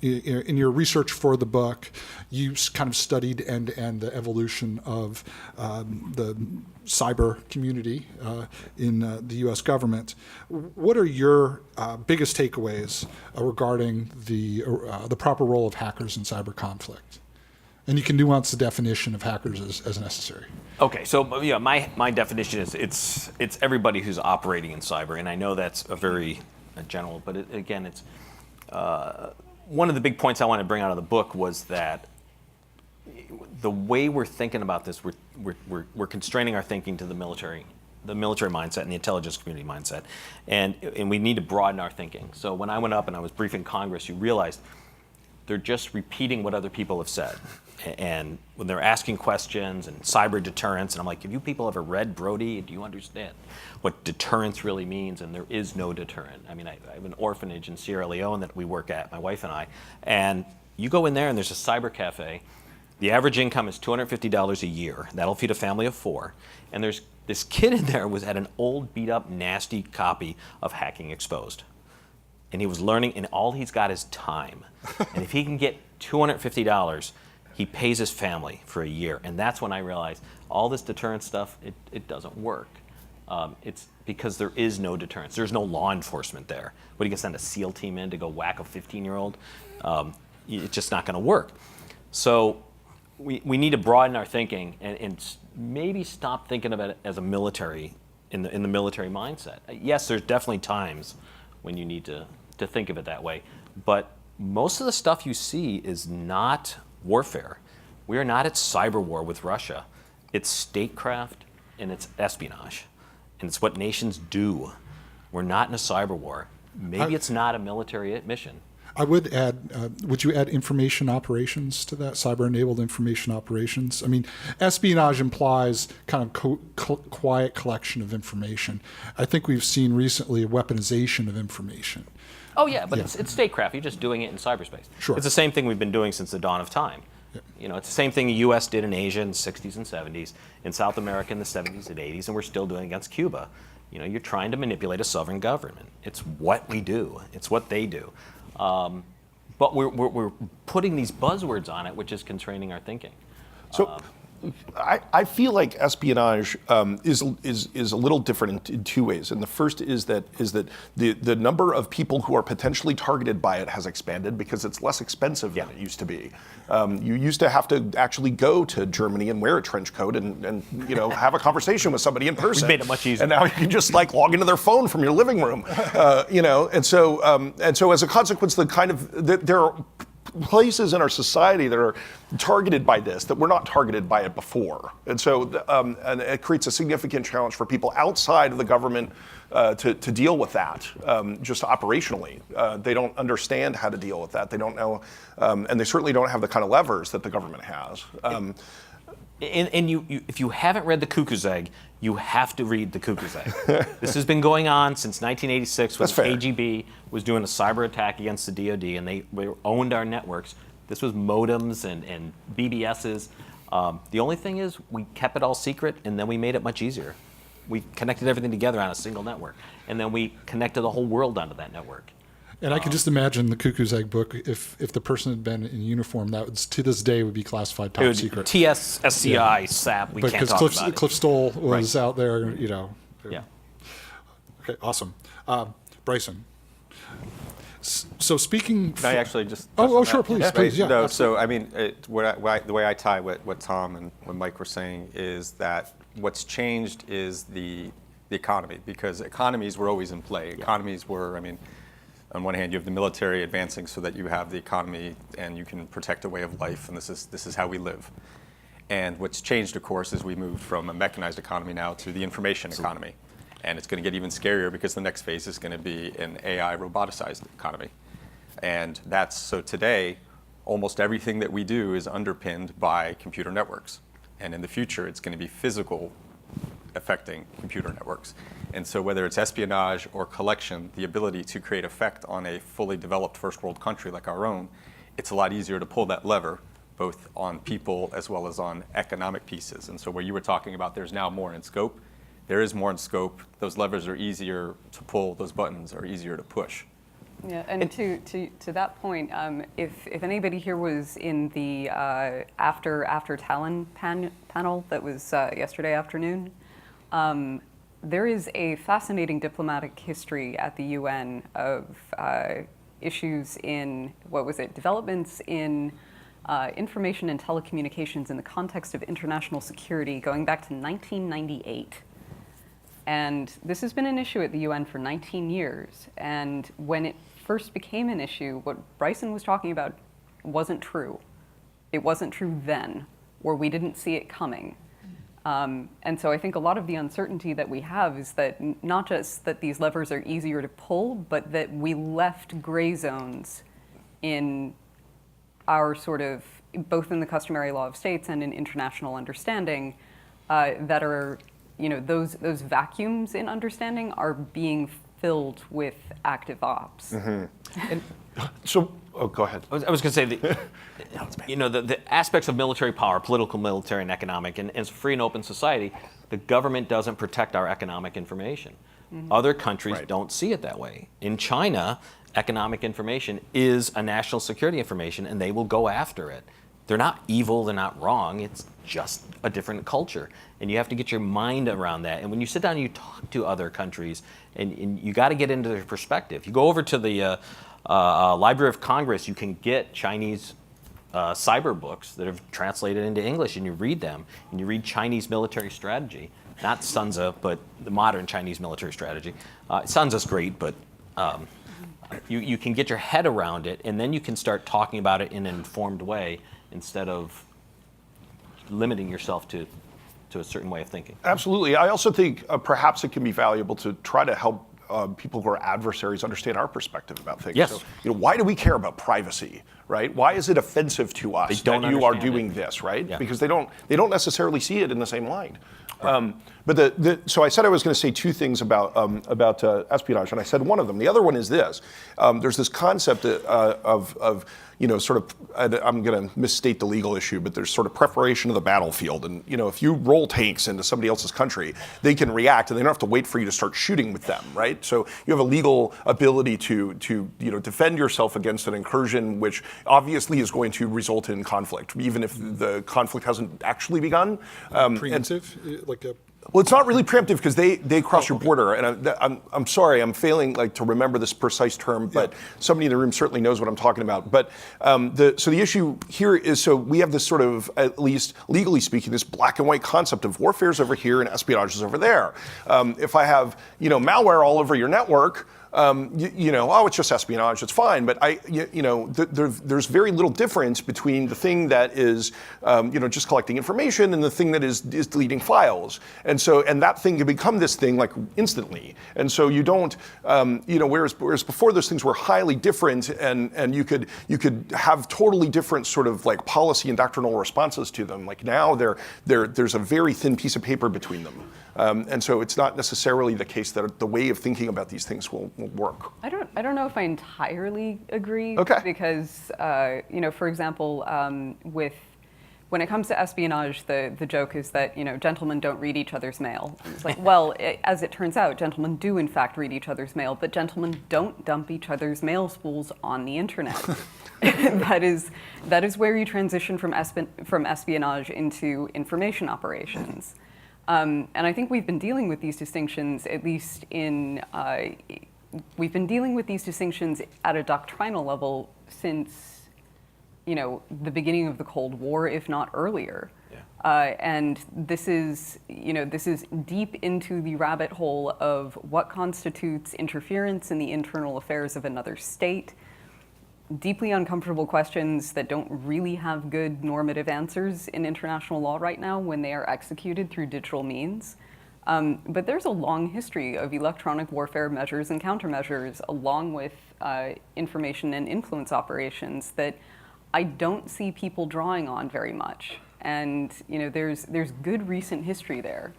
your research for the book, you kind of studied end-to-end the evolution of the cyber community in the U.S. government. What are your biggest takeaways regarding the proper role of hackers in cyber conflict? And you can nuance the definition of hackers as necessary. Okay, so my definition is it's everybody who's operating in cyber, and I know that's a very general, but it's one of the big points I want to bring out of the book was that the way we're thinking about this, we're constraining our thinking to the military mindset and the intelligence community mindset, and we need to broaden our thinking. So when I went up and I was briefing Congress, you realized they're just repeating what other people have said. And when they're asking questions and cyber deterrence, and I'm like, have you people ever read Brody? Do you understand what deterrence really means? And there is no deterrent. I mean, I have an orphanage in Sierra Leone that we work at, my wife and I, and you go in there and there's a cyber cafe. The average income is $250 a year. That'll feed a family of 4. And there's this kid in there was at an old, beat up, nasty copy of Hacking Exposed. And he was learning, and all he's got is time. And if he can get $250, he pays his family for a year. And that's when I realized all this deterrence stuff, it doesn't work. It's because there is no deterrence. There's no law enforcement there. What, are you going to send a SEAL team in to go whack a 15-year-old? It's just not going to work. So we need to broaden our thinking and maybe stop thinking about it as a military, in the military mindset. Yes, there's definitely times when you need to think of it that way, but most of the stuff you see is not warfare. We are not at cyber war with Russia. It's statecraft and it's espionage. And it's what nations do. We're not in a cyber war. Maybe it's not a military mission. I would add, would you add information operations to that, cyber-enabled information operations? I mean, espionage implies kind of quiet collection of information. I think we've seen recently a weaponization of information. Oh yeah, but it's statecraft. You're just doing it in cyberspace. Sure. It's the same thing we've been doing since the dawn of time. Yeah. You know, it's the same thing the U.S. did in Asia in the 60s and 70s, in South America in the 70s and 80s, and we're still doing against Cuba. You know, you're trying to manipulate a sovereign government. It's what we do. It's what they do. But we're putting these buzzwords on it, which is constraining our thinking. So I feel like espionage is a little different in two ways. And the first is that the number of people who are potentially targeted by it has expanded because it's less expensive than it used to be. You used to have to actually go to Germany and wear a trench coat and have a conversation with somebody in person. We made it much easier. And now you can just like log into their phone from your living room. And so as a consequence, there are places in our society that are targeted by this that were not targeted by it before, and so and it creates a significant challenge for people outside of the government to deal with that just operationally. They don't understand how to deal with that. They don't know, and they certainly don't have the kind of levers that the government has. And if you haven't read The Cuckoo's Egg, you have to read The Cuckoo's Egg. This has been going on since 1986 when KGB was doing a cyber attack against the DoD, and they owned our networks. This was modems and BBSs. The only thing is we kept it all secret, and then we made it much easier. We connected everything together on a single network, and then we connected the whole world onto that network. And I can just imagine the Cuckoo's Egg book, if the person had been in uniform, that would, to this day would be classified top secret. TSSCI, SAP, we can't talk about it. Cliff Stoll was out there, Yeah. Okay, awesome. Bryson. So speaking... Can I actually just... Oh, sure, please. Yeah, no, so, I mean, the way I tie what Tom and what Mike were saying is that what's changed is the economy, because economies were always in play. Economies were, I mean... On one hand, you have the military advancing so that you have the economy and you can protect a way of life, and this is how we live. And what's changed, of course, is we moved from a mechanized economy now to the information economy. And it's going to get even scarier because the next phase is going to be an AI roboticized economy. And so today, almost everything that we do is underpinned by computer networks. And in the future, it's going to be physical affecting computer networks. And so whether it's espionage or collection, the ability to create effect on a fully developed first world country like our own, it's a lot easier to pull that lever, both on people as well as on economic pieces. And so where you were talking about there's now more in scope, there is more in scope. Those levers are easier to pull, those buttons are easier to push. Yeah, and to that point, if anybody here was in the after Talon panel that was yesterday afternoon, there is a fascinating diplomatic history at the UN of issues in, developments in information and telecommunications in the context of international security going back to 1998. And this has been an issue at the UN for 19 years. And when it first became an issue, what Bryson was talking about wasn't true. It wasn't true then, or we didn't see it coming. And so I think a lot of the uncertainty that we have is that not just that these levers are easier to pull, but that we left gray zones in our sort of, both in the customary law of states and in international understanding, that are, those vacuums in understanding are being filled with active ops. Mm-hmm. And so, go ahead. I was going to say, the aspects of military power, political, military, and economic, and as a free and open society, the government doesn't protect our economic information. Mm-hmm. Other countries don't see it that way. In China, economic information is a national security information, and they will go after it. They're not evil, they're not wrong, it's just a different culture. And you have to get your mind around that. And when you sit down and you talk to other countries, and you got to get into their perspective. You go over to the Library of Congress, you can get Chinese cyber books that have translated into English, and you read them, and you read Chinese military strategy. Not Sun Tzu, but the modern Chinese military strategy. Sun Tzu's great, but you can get your head around it, and then you can start talking about it in an informed way instead of limiting yourself to a certain way of thinking. Absolutely. I also think perhaps it can be valuable to try to help people who are adversaries understand our perspective about things. Yes. So, why do we care about privacy, right? Why is it offensive to us They don't that you are understand doing it. this, right? Yeah. Because they don't necessarily see it in the same light. So I said I was going to say two things about espionage, and I said one of them. The other one is this: there's this concept of sort of, I'm going to misstate the legal issue, but there's sort of preparation of the battlefield, and if you roll tanks into somebody else's country, they can react, and they don't have to wait for you to start shooting with them, right? So you have a legal ability to defend yourself against an incursion, which obviously is going to result in conflict, even if the conflict hasn't actually begun. Preemptive, like a. Well, it's not really preemptive because they cross your border, and I'm sorry, I'm failing to remember this precise term, but somebody in the room certainly knows what I'm talking about. But so the issue here is, so we have this sort of, at least legally speaking, this black and white concept of warfare is over here and espionage is over there. If I have malware all over your network, it's just espionage, it's fine. But there's very little difference between the thing that is, just collecting information and the thing that is deleting files. And that thing can become this thing instantly. And so you don't, whereas before those things were highly different, and you could have totally different sort of policy and doctrinal responses to them. Now there's a very thin piece of paper between them. And so it's not necessarily the case that the way of thinking about these things will work. I don't know if I entirely agree. Okay. Because for example, when it comes to espionage, the joke is that gentlemen don't read each other's mail. It's as it turns out, gentlemen do in fact read each other's mail, but gentlemen don't dump each other's mail spools on the internet. that is where you transition from espionage into information operations. And I think we've been dealing with these distinctions, at least we've been dealing with these distinctions at a doctrinal level since, the beginning of the Cold War, if not earlier. Yeah. And this is deep into the rabbit hole of what constitutes interference in the internal affairs of another state. Deeply uncomfortable questions that don't really have good normative answers in international law right now when they are executed through digital means. But there's a long history of electronic warfare measures and countermeasures, along with information and influence operations, that I don't see people drawing on very much. And there's good recent history there.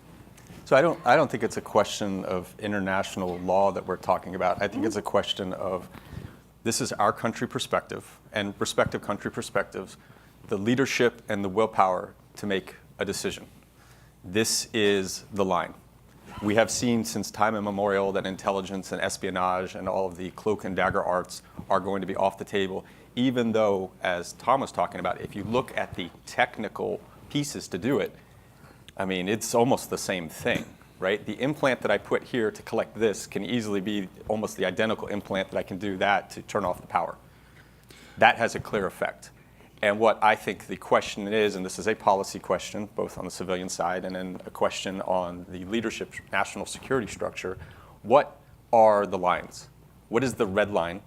So I don't think it's a question of international law that we're talking about. I think it's a question of, this is our country perspective, and respective country perspectives, the leadership and the willpower to make a decision. This is the line. We have seen since time immemorial that intelligence and espionage and all of the cloak and dagger arts are going to be off the table, even though, as Tom was talking about, if you look at the technical pieces to do it, I mean, it's almost the same thing. Right? The implant that I put here to collect this can easily be almost the identical implant that I can do that to turn off the power. That has a clear effect. And what I think the question is, and this is a policy question, both on the civilian side and then a question on the leadership national security structure, what are the lines? What is the red line?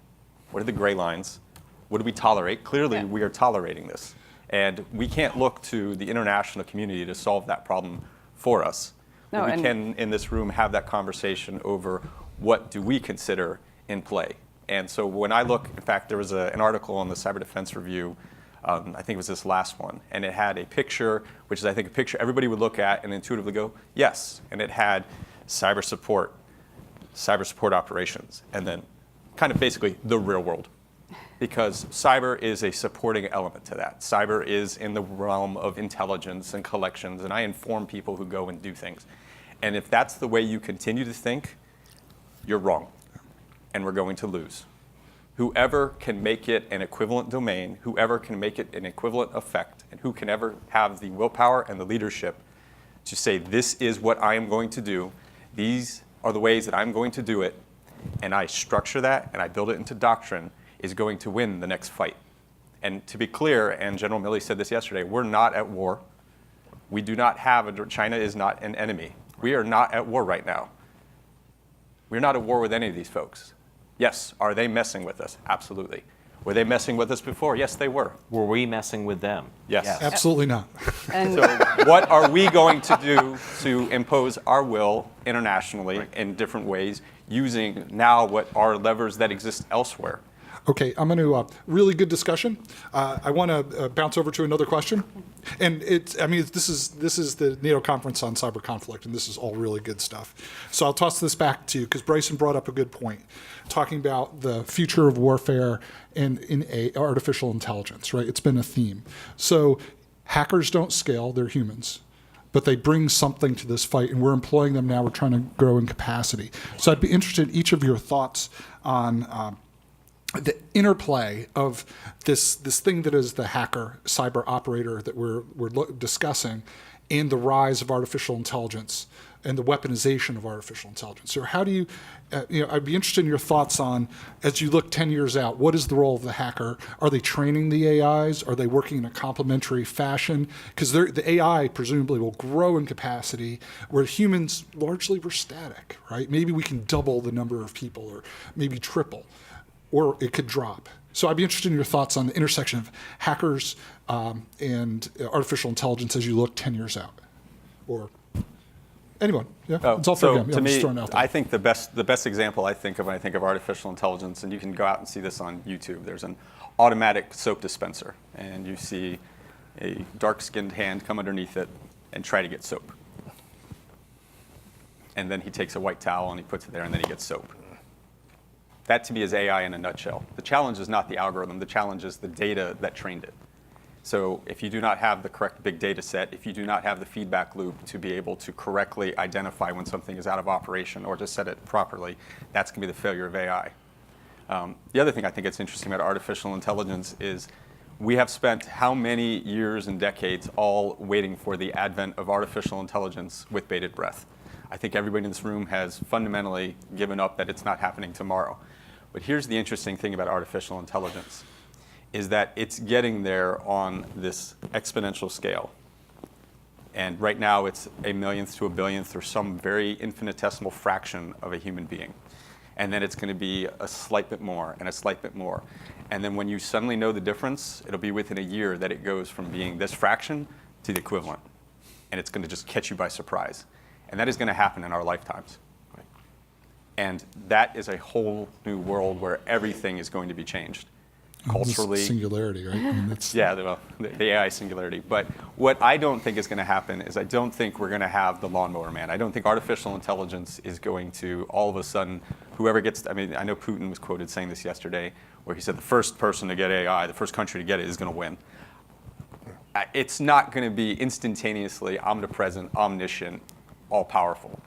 What are the gray lines? What do we tolerate? Clearly, we are tolerating this. And we can't look to the international community to solve that problem for us. No, we can, in this room, have that conversation over what do we consider in play. And so when I look, in fact, there was an article on the Cyber Defense Review, I think it was this last one, and it had a picture, which is, I think, a picture everybody would look at and intuitively go, yes. And it had cyber support operations, and then kind of basically the real world. Because cyber is a supporting element to that. Cyber is in the realm of intelligence and collections, and I inform people who go and do things. And if that's the way you continue to think, you're wrong, and we're going to lose. Whoever can make it an equivalent domain, whoever can make it an equivalent effect, and who can ever have the willpower and the leadership to say, this is what I am going to do, these are the ways that I'm going to do it, and I structure that, and I build it into doctrine, is going to win the next fight. And to be clear, and General Milley said this yesterday, we're not at war. We do not have, China is not an enemy. We are not at war right now. We're not at war with any of these folks. Yes. Are they messing with us? Absolutely. Were they messing with us before? Yes, they were. Were we messing with them? Yes. Absolutely not. And So what are we going to do to impose our will internationally in different ways using now what are levers that exist elsewhere? Okay, I'm going to really good discussion. I want to bounce over to another question, and this is the NATO conference on cyber conflict, and this is all really good stuff. So I'll toss this back to you because Bryson brought up a good point, talking about the future of warfare and artificial intelligence. Right, it's been a theme. So hackers don't scale; they're humans. But they bring something to this fight, and we're employing them now. We're trying to grow in capacity. So I'd be interested in each of your thoughts on the interplay of this thing that is the hacker, cyber operator that we're discussing, and the rise of artificial intelligence and the weaponization of artificial intelligence. So how do you, I'd be interested in your thoughts on, as you look 10 years out, what is the role of the hacker? Are they training the AIs? Are they working in a complementary fashion? Because the AI presumably will grow in capacity where humans largely were static, right? Maybe we can double the number of people or maybe triple, or it could drop. So I'd be interested in your thoughts on the intersection of hackers and artificial intelligence as you look 10 years out, or anyone. Yeah, it's all for So him. to I'm just me, throwing it out there. I think the best example I think of when I think of artificial intelligence, and you can go out and see this on YouTube, there's an automatic soap dispenser, and you see a dark-skinned hand come underneath it and try to get soap. And then he takes a white towel and he puts it there, and then he gets soap. That to me is AI in a nutshell. The challenge is not the algorithm, the challenge is the data that trained it. So if you do not have the correct big data set, if you do not have the feedback loop to be able to correctly identify when something is out of operation or to set it properly, that's going to be the failure of AI. The other thing I think it's interesting about artificial intelligence is we have spent how many years and decades all waiting for the advent of artificial intelligence with bated breath. I think everybody in this room has fundamentally given up that it's not happening tomorrow. But here's the interesting thing about artificial intelligence, is that it's getting there on this exponential scale. And right now it's a millionth to a billionth or some very infinitesimal fraction of a human being. And then it's going to be a slight bit more and a slight bit more. And then when you suddenly know the difference, it'll be within a year that it goes from being this fraction to the equivalent. And it's going to just catch you by surprise. And that is going to happen in our lifetimes. And that is a whole new world where everything is going to be changed. Culturally. Singularity, right? I mean, Yeah, the AI singularity. But what I don't think is going to happen is I don't think we're going to have the lawnmower man. I don't think artificial intelligence is going to all of a sudden, whoever gets, I mean, I know Putin was quoted saying this yesterday, where he said the first person to get AI, the first country to get it is going to win. It's not going to be instantaneously omnipresent, omniscient, all-powerful.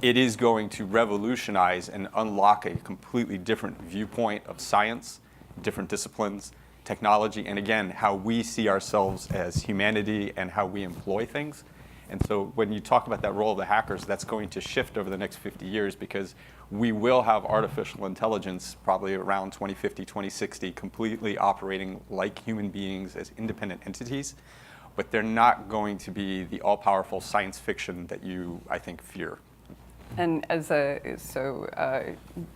It is going to revolutionize and unlock a completely different viewpoint of science, different disciplines, technology, and again, how we see ourselves as humanity and how we employ things. And so when you talk about that role of the hackers, that's going to shift over the next 50 years because we will have artificial intelligence probably around 2050, 2060, completely operating like human beings as independent entities, but they're not going to be the all-powerful science fiction that you, I think, fear. And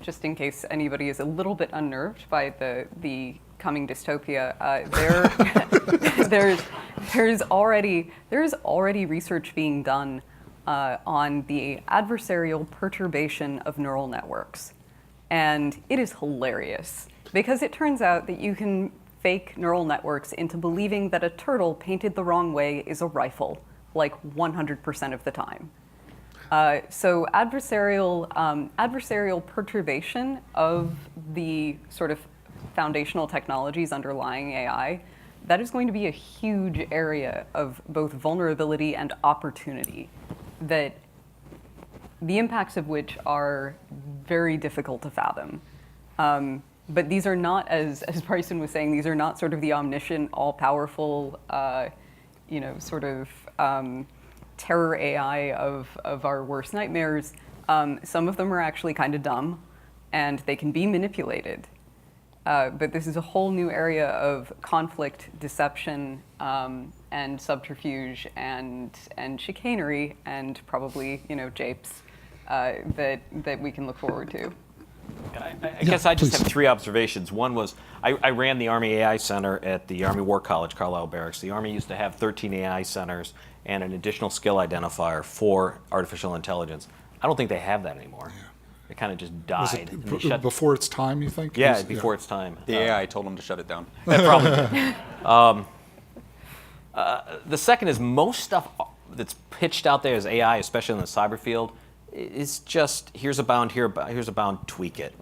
just in case anybody is a little bit unnerved by the coming dystopia, there's already research being done on the adversarial perturbation of neural networks, and it is hilarious because it turns out that you can fake neural networks into believing that a turtle painted the wrong way is a rifle, like 100% of the time. So adversarial perturbation of the sort of foundational technologies underlying AI, that is going to be a huge area of both vulnerability and opportunity, that the impacts of which are very difficult to fathom. But these are not, as Bryson was saying, these are not sort of the omniscient, all-powerful, terror AI of our worst nightmares. Some of them are actually kind of dumb, and they can be manipulated. But this is a whole new area of conflict, deception, and subterfuge, and chicanery, and probably japes that we can look forward to. I guess I just have 3 observations. One was I ran the Army AI Center at the Army War College, Carlisle Barracks. The Army used to have 13 AI centers and an additional skill identifier for artificial intelligence. I don't think they have that anymore. It kind of just Was died. it and they shut- before its time, you think? yeah, before its time. The AI told them to shut it down. That probably did. The second is most stuff that's pitched out there as AI, especially in the cyber field, is just here's a bound, here's a bound, tweak it.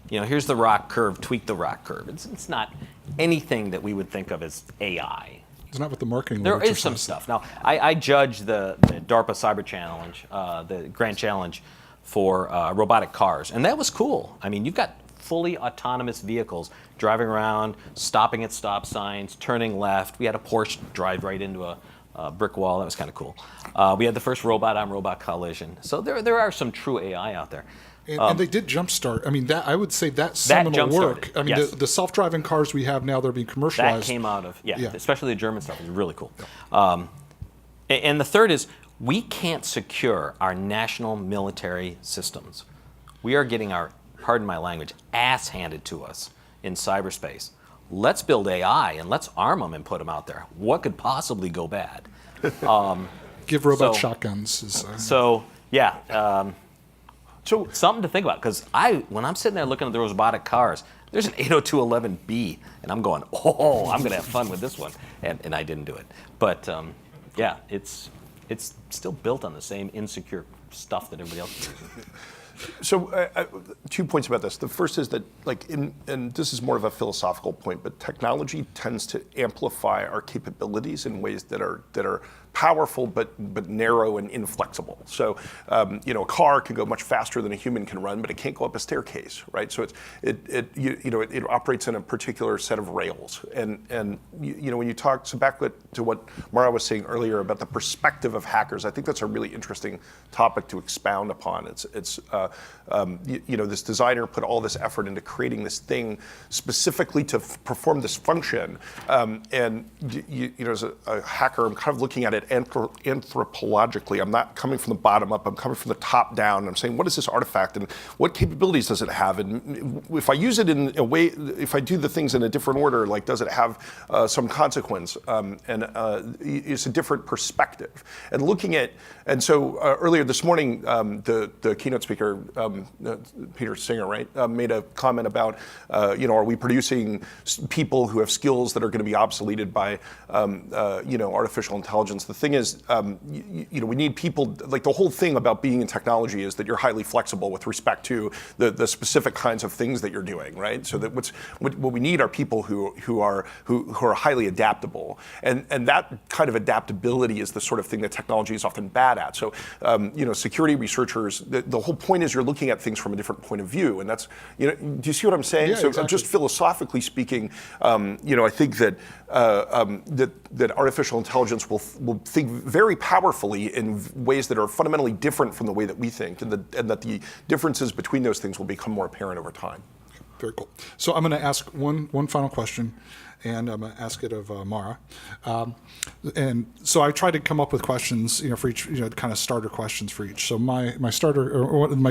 Here's the rock curve, tweak the rock curve. It's not anything that we would think of as AI. It's not what the marketing There literature is some says. stuff. Now, I judge the DARPA Cyber Challenge, the Grand Challenge for robotic cars, and that was cool. I mean, you've got fully autonomous vehicles driving around, stopping at stop signs, turning left. We had a Porsche drive right into a brick wall. That was kind of cool. We had the first robot-on-robot collision. So there are some true AI out there. And they did jumpstart. I mean, I would say that seminal work. jumpstarted, I mean, yes. the self-driving cars we have now, they're being commercialized. That came out of, Yeah. especially the German stuff is really cool. And the third is, we can't secure our national military systems. We are getting our, pardon my language, ass handed to us in cyberspace. Let's build AI and let's arm them and put them out there. What could possibly go bad? Give robot So- shotguns. So, yeah, So something to think about. Because when I'm sitting there looking at those robotic cars, there's an 802.11b, and I'm going, oh, I'm going to have fun with this one. And I didn't do it. But yeah, it's still built on the same insecure stuff that everybody else is using. So 2 points about this. The first is that, and this is more of a philosophical point, but technology tends to amplify our capabilities in ways that are powerful but narrow and inflexible. So a car can go much faster than a human can run, but it can't go up a staircase, right? So it operates in a particular set of rails. And when you talk, so back to what Mara was saying earlier about the perspective of hackers, I think that's a really interesting topic to expound upon. This designer put all this effort into creating this thing specifically to perform this function. As a hacker, I'm kind of looking at it anthropologically. I'm not coming from the bottom up. I'm coming from the top down. I'm saying, what is this artifact and what capabilities does it have? And if I use it in a way, if I do the things in a different order, does it have some consequence? It's a different perspective. And looking at, and so earlier this morning, the keynote speaker, Peter Singer, right, made a comment about, are we producing people who have skills that are going to be obsoleted by, artificial intelligence? The thing is, we need people, the whole thing about being in technology is that you're highly flexible with respect to the specific kinds of things that you're doing, right? So that what we need are people who are highly adaptable, and that kind of adaptability is the sort of thing that technology is often bad at. So, security researchers, the whole point is you're looking at things from a different point of view, and that's, do you see what I'm saying? Yeah, So exactly. just philosophically speaking, I think that that artificial intelligence will think very powerfully in ways that are fundamentally different from the way that we think, and that the differences between those things will become more apparent over time. Very cool. So I'm going to ask one final question, and I'm going to ask it of Mara. And so I tried to come up with questions, for each, kind of starter questions for each. So my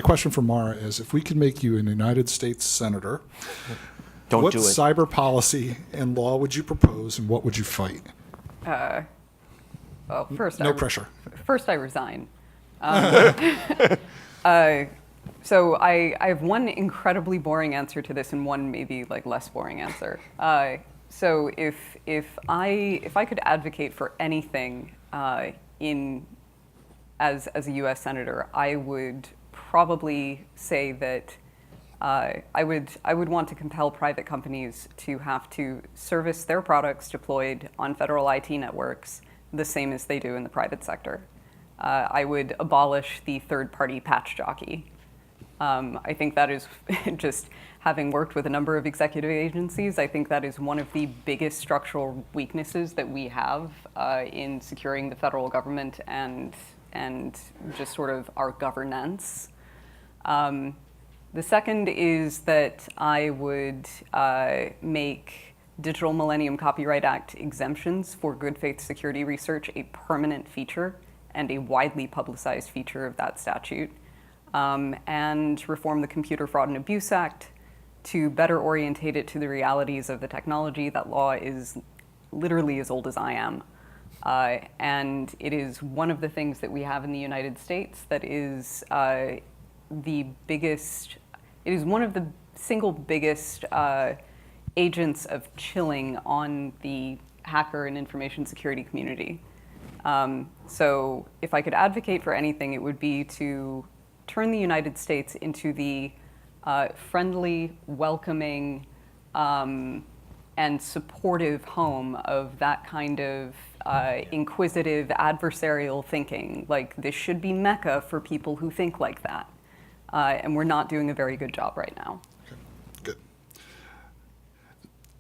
question for Mara is, if we could make you a United States Senator, what do it. cyber policy and law would you propose, and what would you fight? Well, first, No pressure. First, I resign. So I have one incredibly boring answer to this, and one maybe less boring answer. So if I could advocate for anything as a U.S. senator, I would probably say that I would want to compel private companies to have to service their products deployed on federal IT networks the same as they do in the private sector. I would abolish the third-party patch jockey. I think that is just having worked with a number of executive agencies, I think that is one of the biggest structural weaknesses that we have in securing the federal government and just sort of our governance. The second is that I would make Digital Millennium Copyright Act exemptions for good faith security research a permanent feature and a widely publicized feature of that statute. and reform the Computer Fraud and Abuse Act to better orientate it to the realities of the technology. That law is literally as old as I am. And it is one of the things that we have in the United States that is the biggest, it is one of the single biggest agents of chilling on the hacker and information security community. So if I could advocate for anything, it would be to turn the United States into the friendly, welcoming, and supportive home of that kind of inquisitive, adversarial thinking. Like, this should be Mecca for people who think like that. And we're not doing a very good job right now. Okay, good.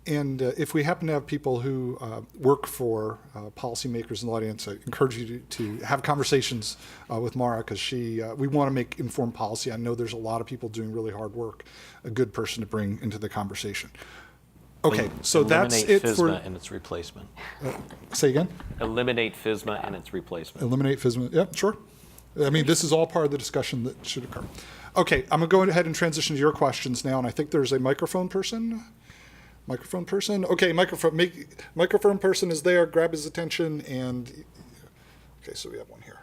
And if we happen to have people who work for policymakers in the audience, I encourage you to have conversations with Mara, because we want to make informed policy. I know there's a lot of people doing really hard work, a good person to bring into the conversation. Okay, so that's Eliminate it for. FSMA and its replacement. Say again? Eliminate FSMA and its replacement. Eliminate FSMA. Yep, sure. I mean, this is all part of the discussion that should occur. Okay, I'm going to go ahead and transition to your questions now, and I think there's a microphone person. Microphone person. Okay, microphone person is there. Grab his attention, and okay, so we have one here.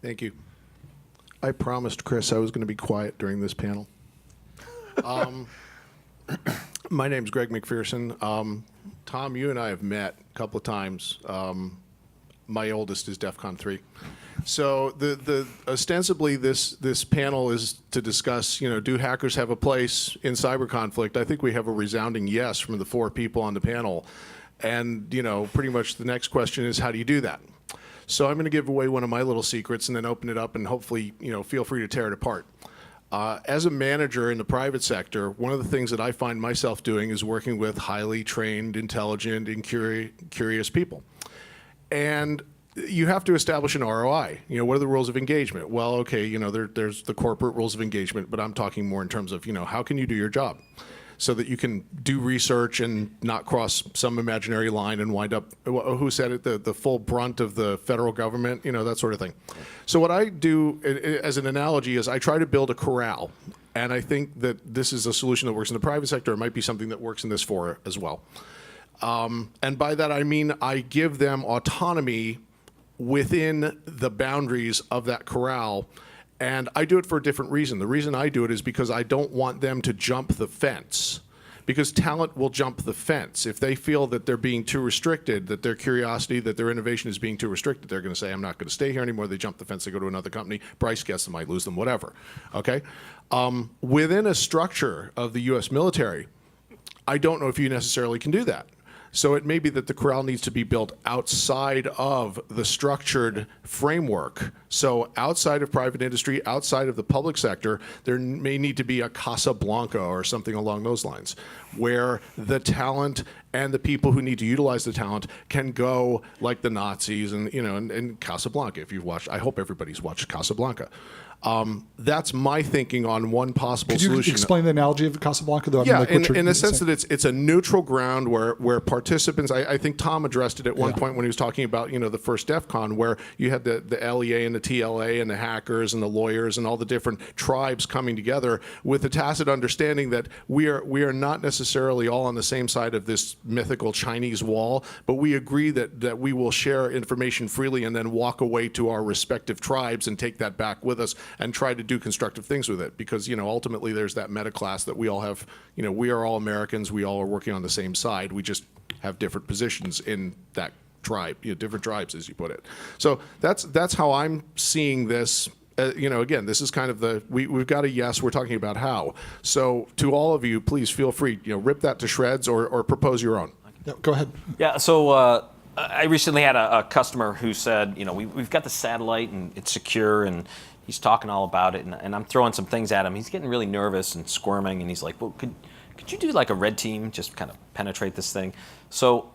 Thank you. I promised Chris I was going to be quiet during this panel. My name's Greg McPherson. Tom, you and I have met a couple of times. My oldest is DEFCON 3. So ostensibly this panel is to discuss, do hackers have a place in cyber conflict? I think we have a resounding yes from the 4 people on the panel. And, pretty much the next question is, how do you do that? So I'm going to give away one of my little secrets and then open it up, and hopefully, feel free to tear it apart. As a manager in the private sector, one of the things that I find myself doing is working with highly trained, intelligent, and curious people. And you have to establish an ROI. What are the rules of engagement? Well, okay, there's the corporate rules of engagement, but I'm talking more in terms of, how can you do your job so that you can do research and not cross some imaginary line and wind up, who said it, the full brunt of the federal government, that sort of thing. So what I do as an analogy is I try to build a corral. And I think that this is a solution that works in the private sector. It might be something that works in this fora as well. And by that, I mean I give them autonomy within the boundaries of that corral. And I do it for a different reason. The reason I do it is because I don't want them to jump the fence. Because talent will jump the fence. If they feel that they're being too restricted, that their curiosity, that their innovation is being too restricted, they're going to say, I'm not going to stay here anymore. They jump the fence, they go to another company. Price gets them, I lose them, whatever. Okay? Within a structure of the U.S. military, I don't know if you necessarily can do that. So it may be that the corral needs to be built outside of the structured framework. So outside of private industry, outside of the public sector, there may need to be a Casablanca or something along those lines, where the talent and the people who need to utilize the talent can go like the Nazis and, and Casablanca. If you've watched, I hope everybody's watched Casablanca. That's my thinking on one possible solution. Could you explain the analogy of Casablanca, though? Yeah, in the sense that it's a neutral ground where participants, I think Tom addressed it at one point when he was talking about, the first DEFCON, where you had the LEA and the TLA and the hackers and the lawyers and all the different tribes coming together with the tacit understanding that we are not necessarily all on the same side of this mythical Chinese wall, but we agree that we will share information freely and then walk away to our respective tribes and take that back with us and try to do constructive things with it. Because, ultimately there's that meta class that we all have, we are all Americans, we all are working on the same side, we just have different positions in that tribe, different tribes, as you put it. So that's how I'm seeing this. Again, this is kind of we've got a yes, we're talking about how. So to all of you, please feel free, rip that to shreds or propose your own. Yeah, go ahead. Yeah, so I recently had a customer who said, we've got the satellite and it's secure, and he's talking all about it, and I'm throwing some things at him. He's getting really nervous and squirming, and he's like, well, could you do like a red team, just kind of penetrate this thing? So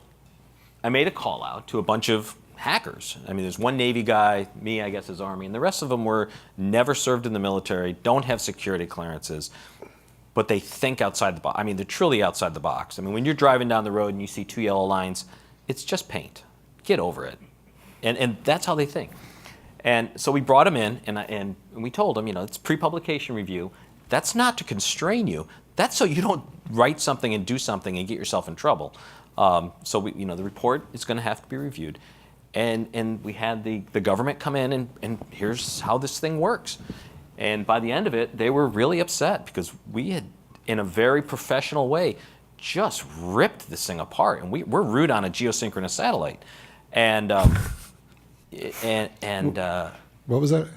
I made a call out to a bunch of hackers. I mean, there's one Navy guy, me, I guess, is Army, and the rest of them were never served in the military, don't have security clearances, but they think outside the box. I mean, they're truly outside the box. I mean, when you're driving down the road and you see 2 yellow lines, it's just paint. get over it. And that's how they think. And so we brought him in, and we told him, it's pre-publication review. That's not to constrain you. That's so you don't write something and do something and get yourself in trouble. So the report is going to have to be reviewed. And we had the government come in, and here's how this thing works. And by the end of it, they were really upset because we had, in a very professional way, just ripped this thing apart. And we're root on a geosynchronous satellite. And What was that?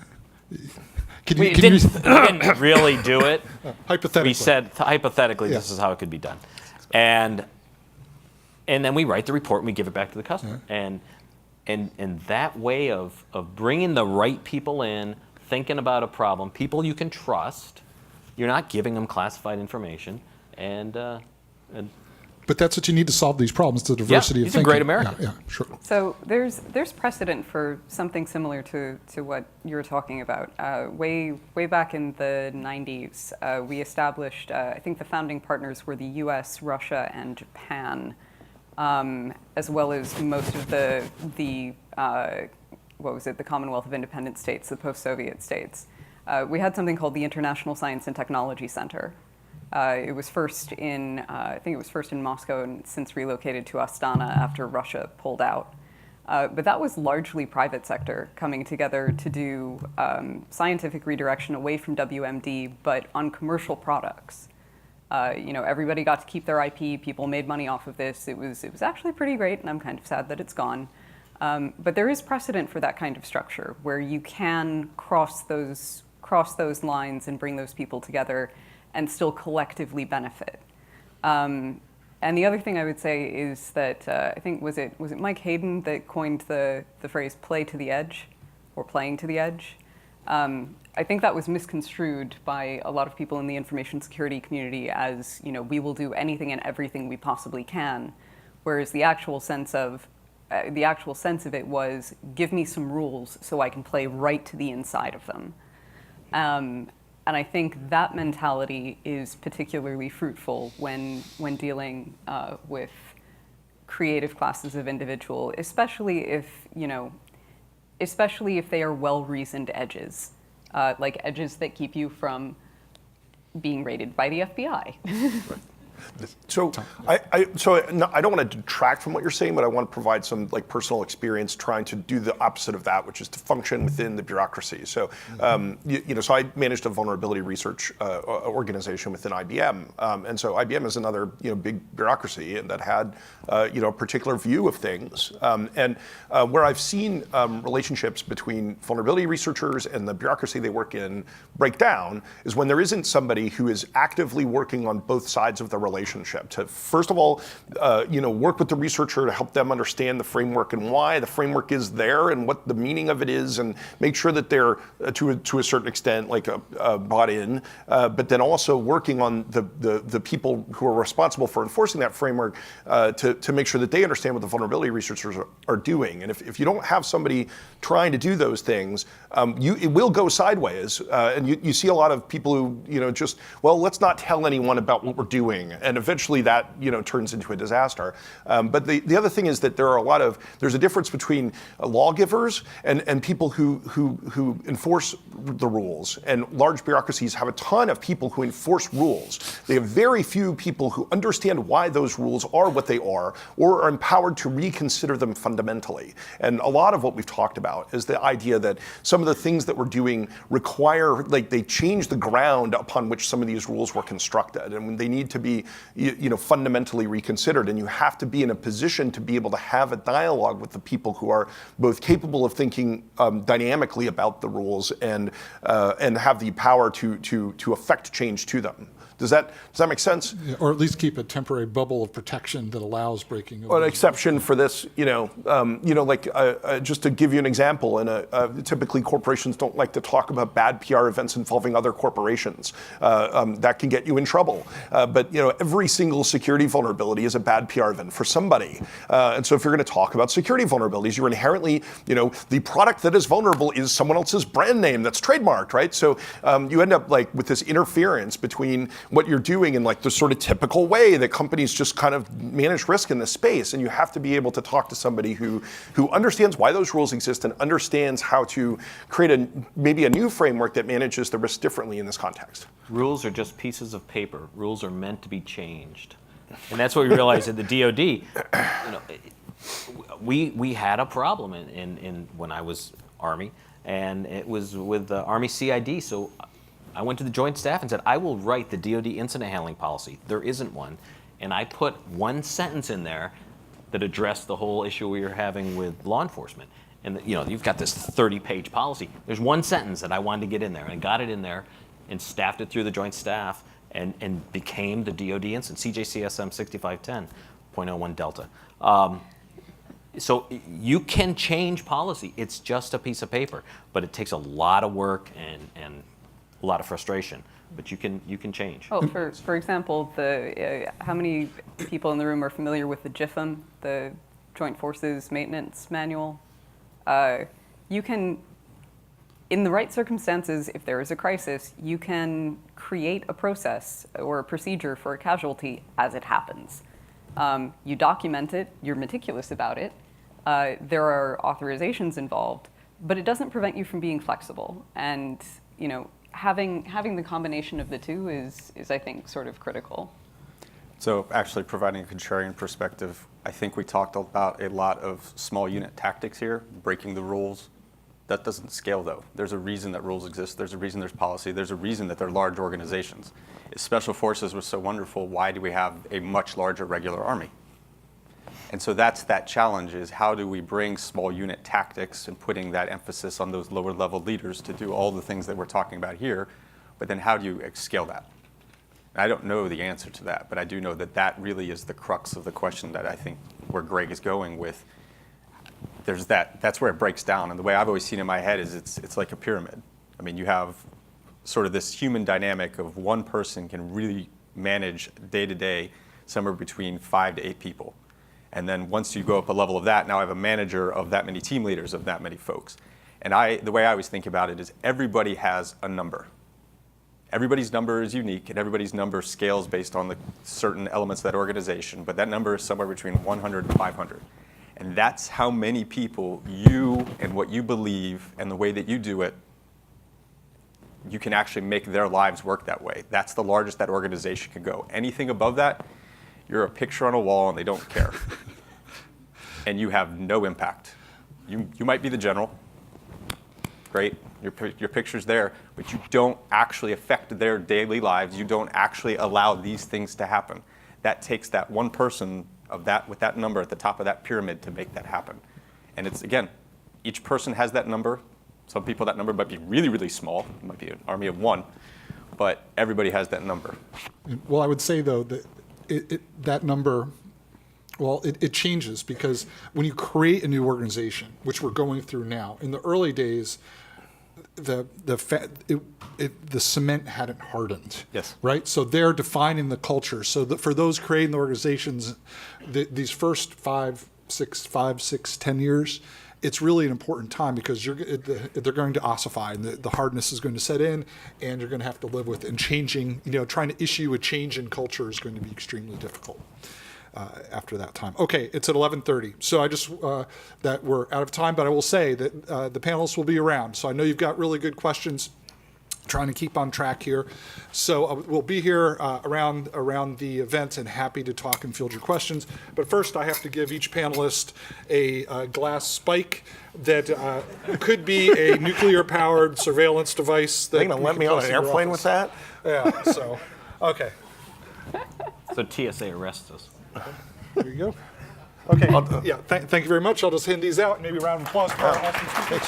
We didn't really do it. Hypothetically. We said, hypothetically, this is how it could be done. And then we write the report and we give it back to the customer. And that way of bringing the right people in, thinking about a problem, people you can trust, you're not giving them classified information, But that's what you need to solve these problems, the diversity of he's a thinking. great American. Yeah, sure. So there's precedent for something similar to what you're talking about. Way back in the 90s, we established, I think the founding partners were the US, Russia, and Japan, as well as most of the Commonwealth of Independent States, the post-Soviet states. We had something called the International Science and Technology Center. It was first in, I think it was first in Moscow and since relocated to Astana after Russia pulled out. But that was largely private sector coming together to do scientific redirection away from WMD, but on commercial products. Everybody got to keep their IP. People made money off of this. It was actually pretty great, and I'm kind of sad that it's gone. But there is precedent for that kind of structure where you can cross those lines and bring those people together and still collectively benefit. And the other thing I would say is that I think was it Mike Hayden that coined the phrase "play to the edge" or "playing to the edge." I think that was misconstrued by a lot of people in the information security community as we will do anything and everything we possibly can, whereas the actual sense of it was give me some rules so I can play right to the inside of them. And I think that mentality is particularly fruitful when dealing with creative classes of individual, especially if they are well-reasoned edges, like edges that keep you from being raided by the FBI. So I don't want to detract from what you're saying, but I want to provide some personal experience trying to do the opposite of that, which is to function within the bureaucracy. So so I managed a vulnerability research organization within IBM, and so IBM is another big bureaucracy, and that had a particular view of things. And where I've seen relationships between vulnerability researchers and the bureaucracy they work in break down is when there isn't somebody who is actively working on both sides of the relationship to, first of all, work with the researcher to help them understand the framework and why the framework is there and what the meaning of it is, and make sure that they're to a certain extent bought in, but then also working on the people who are responsible for enforcing that framework to make sure that they understand what the vulnerability researchers are doing. And if you don't have somebody trying to do those things, it will go sideways, and you see a lot of people who let's not tell anyone about what we're doing. And eventually that turns into a disaster. But the other thing is that there's a difference between lawgivers and people who enforce the rules. And large bureaucracies have a ton of people who enforce rules. They have very few people who understand why those rules are what they are or are empowered to reconsider them fundamentally. And a lot of what we've talked about is the idea that some of the things that we're doing require, they change the ground upon which some of these rules were constructed. And they need to be fundamentally reconsidered, and you have to be in a position to be able to have a dialogue with the people who are both capable of thinking dynamically about the rules and have the power to affect change to them. Does that make sense? Yeah, or at least keep a temporary bubble of protection that allows breaking of an exception for this, just to give you an example, typically corporations don't like to talk about bad PR events involving other corporations. That can get you in trouble. But every single security vulnerability is a bad PR event for somebody. And so if you're going to talk about security vulnerabilities, you're inherently, the product that is vulnerable is someone else's brand name that's trademarked, right? So you end up with this interference between what you're doing in like the sort of typical way that companies just kind of manage risk in this space. And you have to be able to talk to somebody who understands why those rules exist and understands how to create maybe a new framework that manages the risk differently in this context. Rules are just pieces of paper. Rules are meant to be changed. And that's what we realized at the DoD. You know, we had a problem in when I was Army, and it was with the Army CID. So I went to the Joint Staff and said, I will write the DoD incident handling policy. There isn't one. And I put one sentence in there that addressed the whole issue we were having with law enforcement. And you know, you've got this 30-page policy. There's one sentence that I wanted to get in there, and I got it in there and staffed it through the Joint Staff and became the DoD incident, CJCSM 6510.01 Delta. So you can change policy. It's just a piece of paper, but it takes a lot of work and a lot of frustration. But you can change. Oh, for example, how many people in the room are familiar with the JIFM, the Joint Forces Maintenance Manual? You can, in the right circumstances, if there is a crisis, you can create a process or a procedure for a casualty as it happens. You document it, you're meticulous about it, there are authorizations involved, but it doesn't prevent you from being flexible. And you know, having the combination of the two is I think sort of critical. So actually providing a contrarian perspective, I think we talked about a lot of small unit tactics here, breaking the rules. That doesn't scale though. There's a reason that rules exist. There's a reason there's policy. There's a reason that they're large organizations. If Special Forces was so wonderful, why do we have a much larger regular army? And so that's that challenge, is how do we bring small unit tactics and putting that emphasis on those lower level leaders to do all the things that we're talking about here, but then how do you scale that? I don't know the answer to that, but I do know that that really is the crux of the question that I think where Greg is going with. There's that's where it breaks down. And the way I've always seen it in my head is it's like a pyramid. I mean, you have sort of this human dynamic of one person can really manage day to day somewhere between 5 to 8 people. And then once you go up a level of that, now I have a manager of that many team leaders of that many folks. And the way I always think about it is everybody has a number. Everybody's number is unique, and everybody's number scales based on the certain elements of that organization, but that number is somewhere between 100 and 500. And that's how many people you and what you believe and the way that you do it, you can actually make their lives work that way. That's the largest that organization can go. Anything above that, you're a picture on a wall and they don't care. And you have no impact. You might be the general. Great, your picture's there, but you don't actually affect their daily lives. You don't actually allow these things to happen. That takes that one person of that with that number at the top of that pyramid to make that happen. And it's, again, each person has that number. Some people, that number might be really, really small. It might be an army of one, but everybody has that number. Well, I would say, though, that that number, well, it changes, because when you create a new organization, which we're going through now, in the early days, the cement hadn't hardened. Yes. Right? So they're defining the culture. So that for those creating the organizations, these first 5, 6, 10 years, it's really an important time, because they're going to ossify, and the hardness is going to set in, and you're going to have to live with it. And changing, trying to issue a change in culture is going to be extremely difficult after that time. Okay, it's at 11:30, so I just that we're out of time, but I will say that the panelists will be around. So I know you've got really good questions. Trying to keep on track here. So we'll be here around the event, and happy to talk and field your questions. But first, I have to give each panelist a glass spike that could be a nuclear-powered surveillance device. They're going to let me on an airplane with that? Yeah, so, okay. So TSA arrests us. Here you go. Okay, yeah, thank you very much. I'll just hand these out, and maybe a round of applause for our awesome speakers.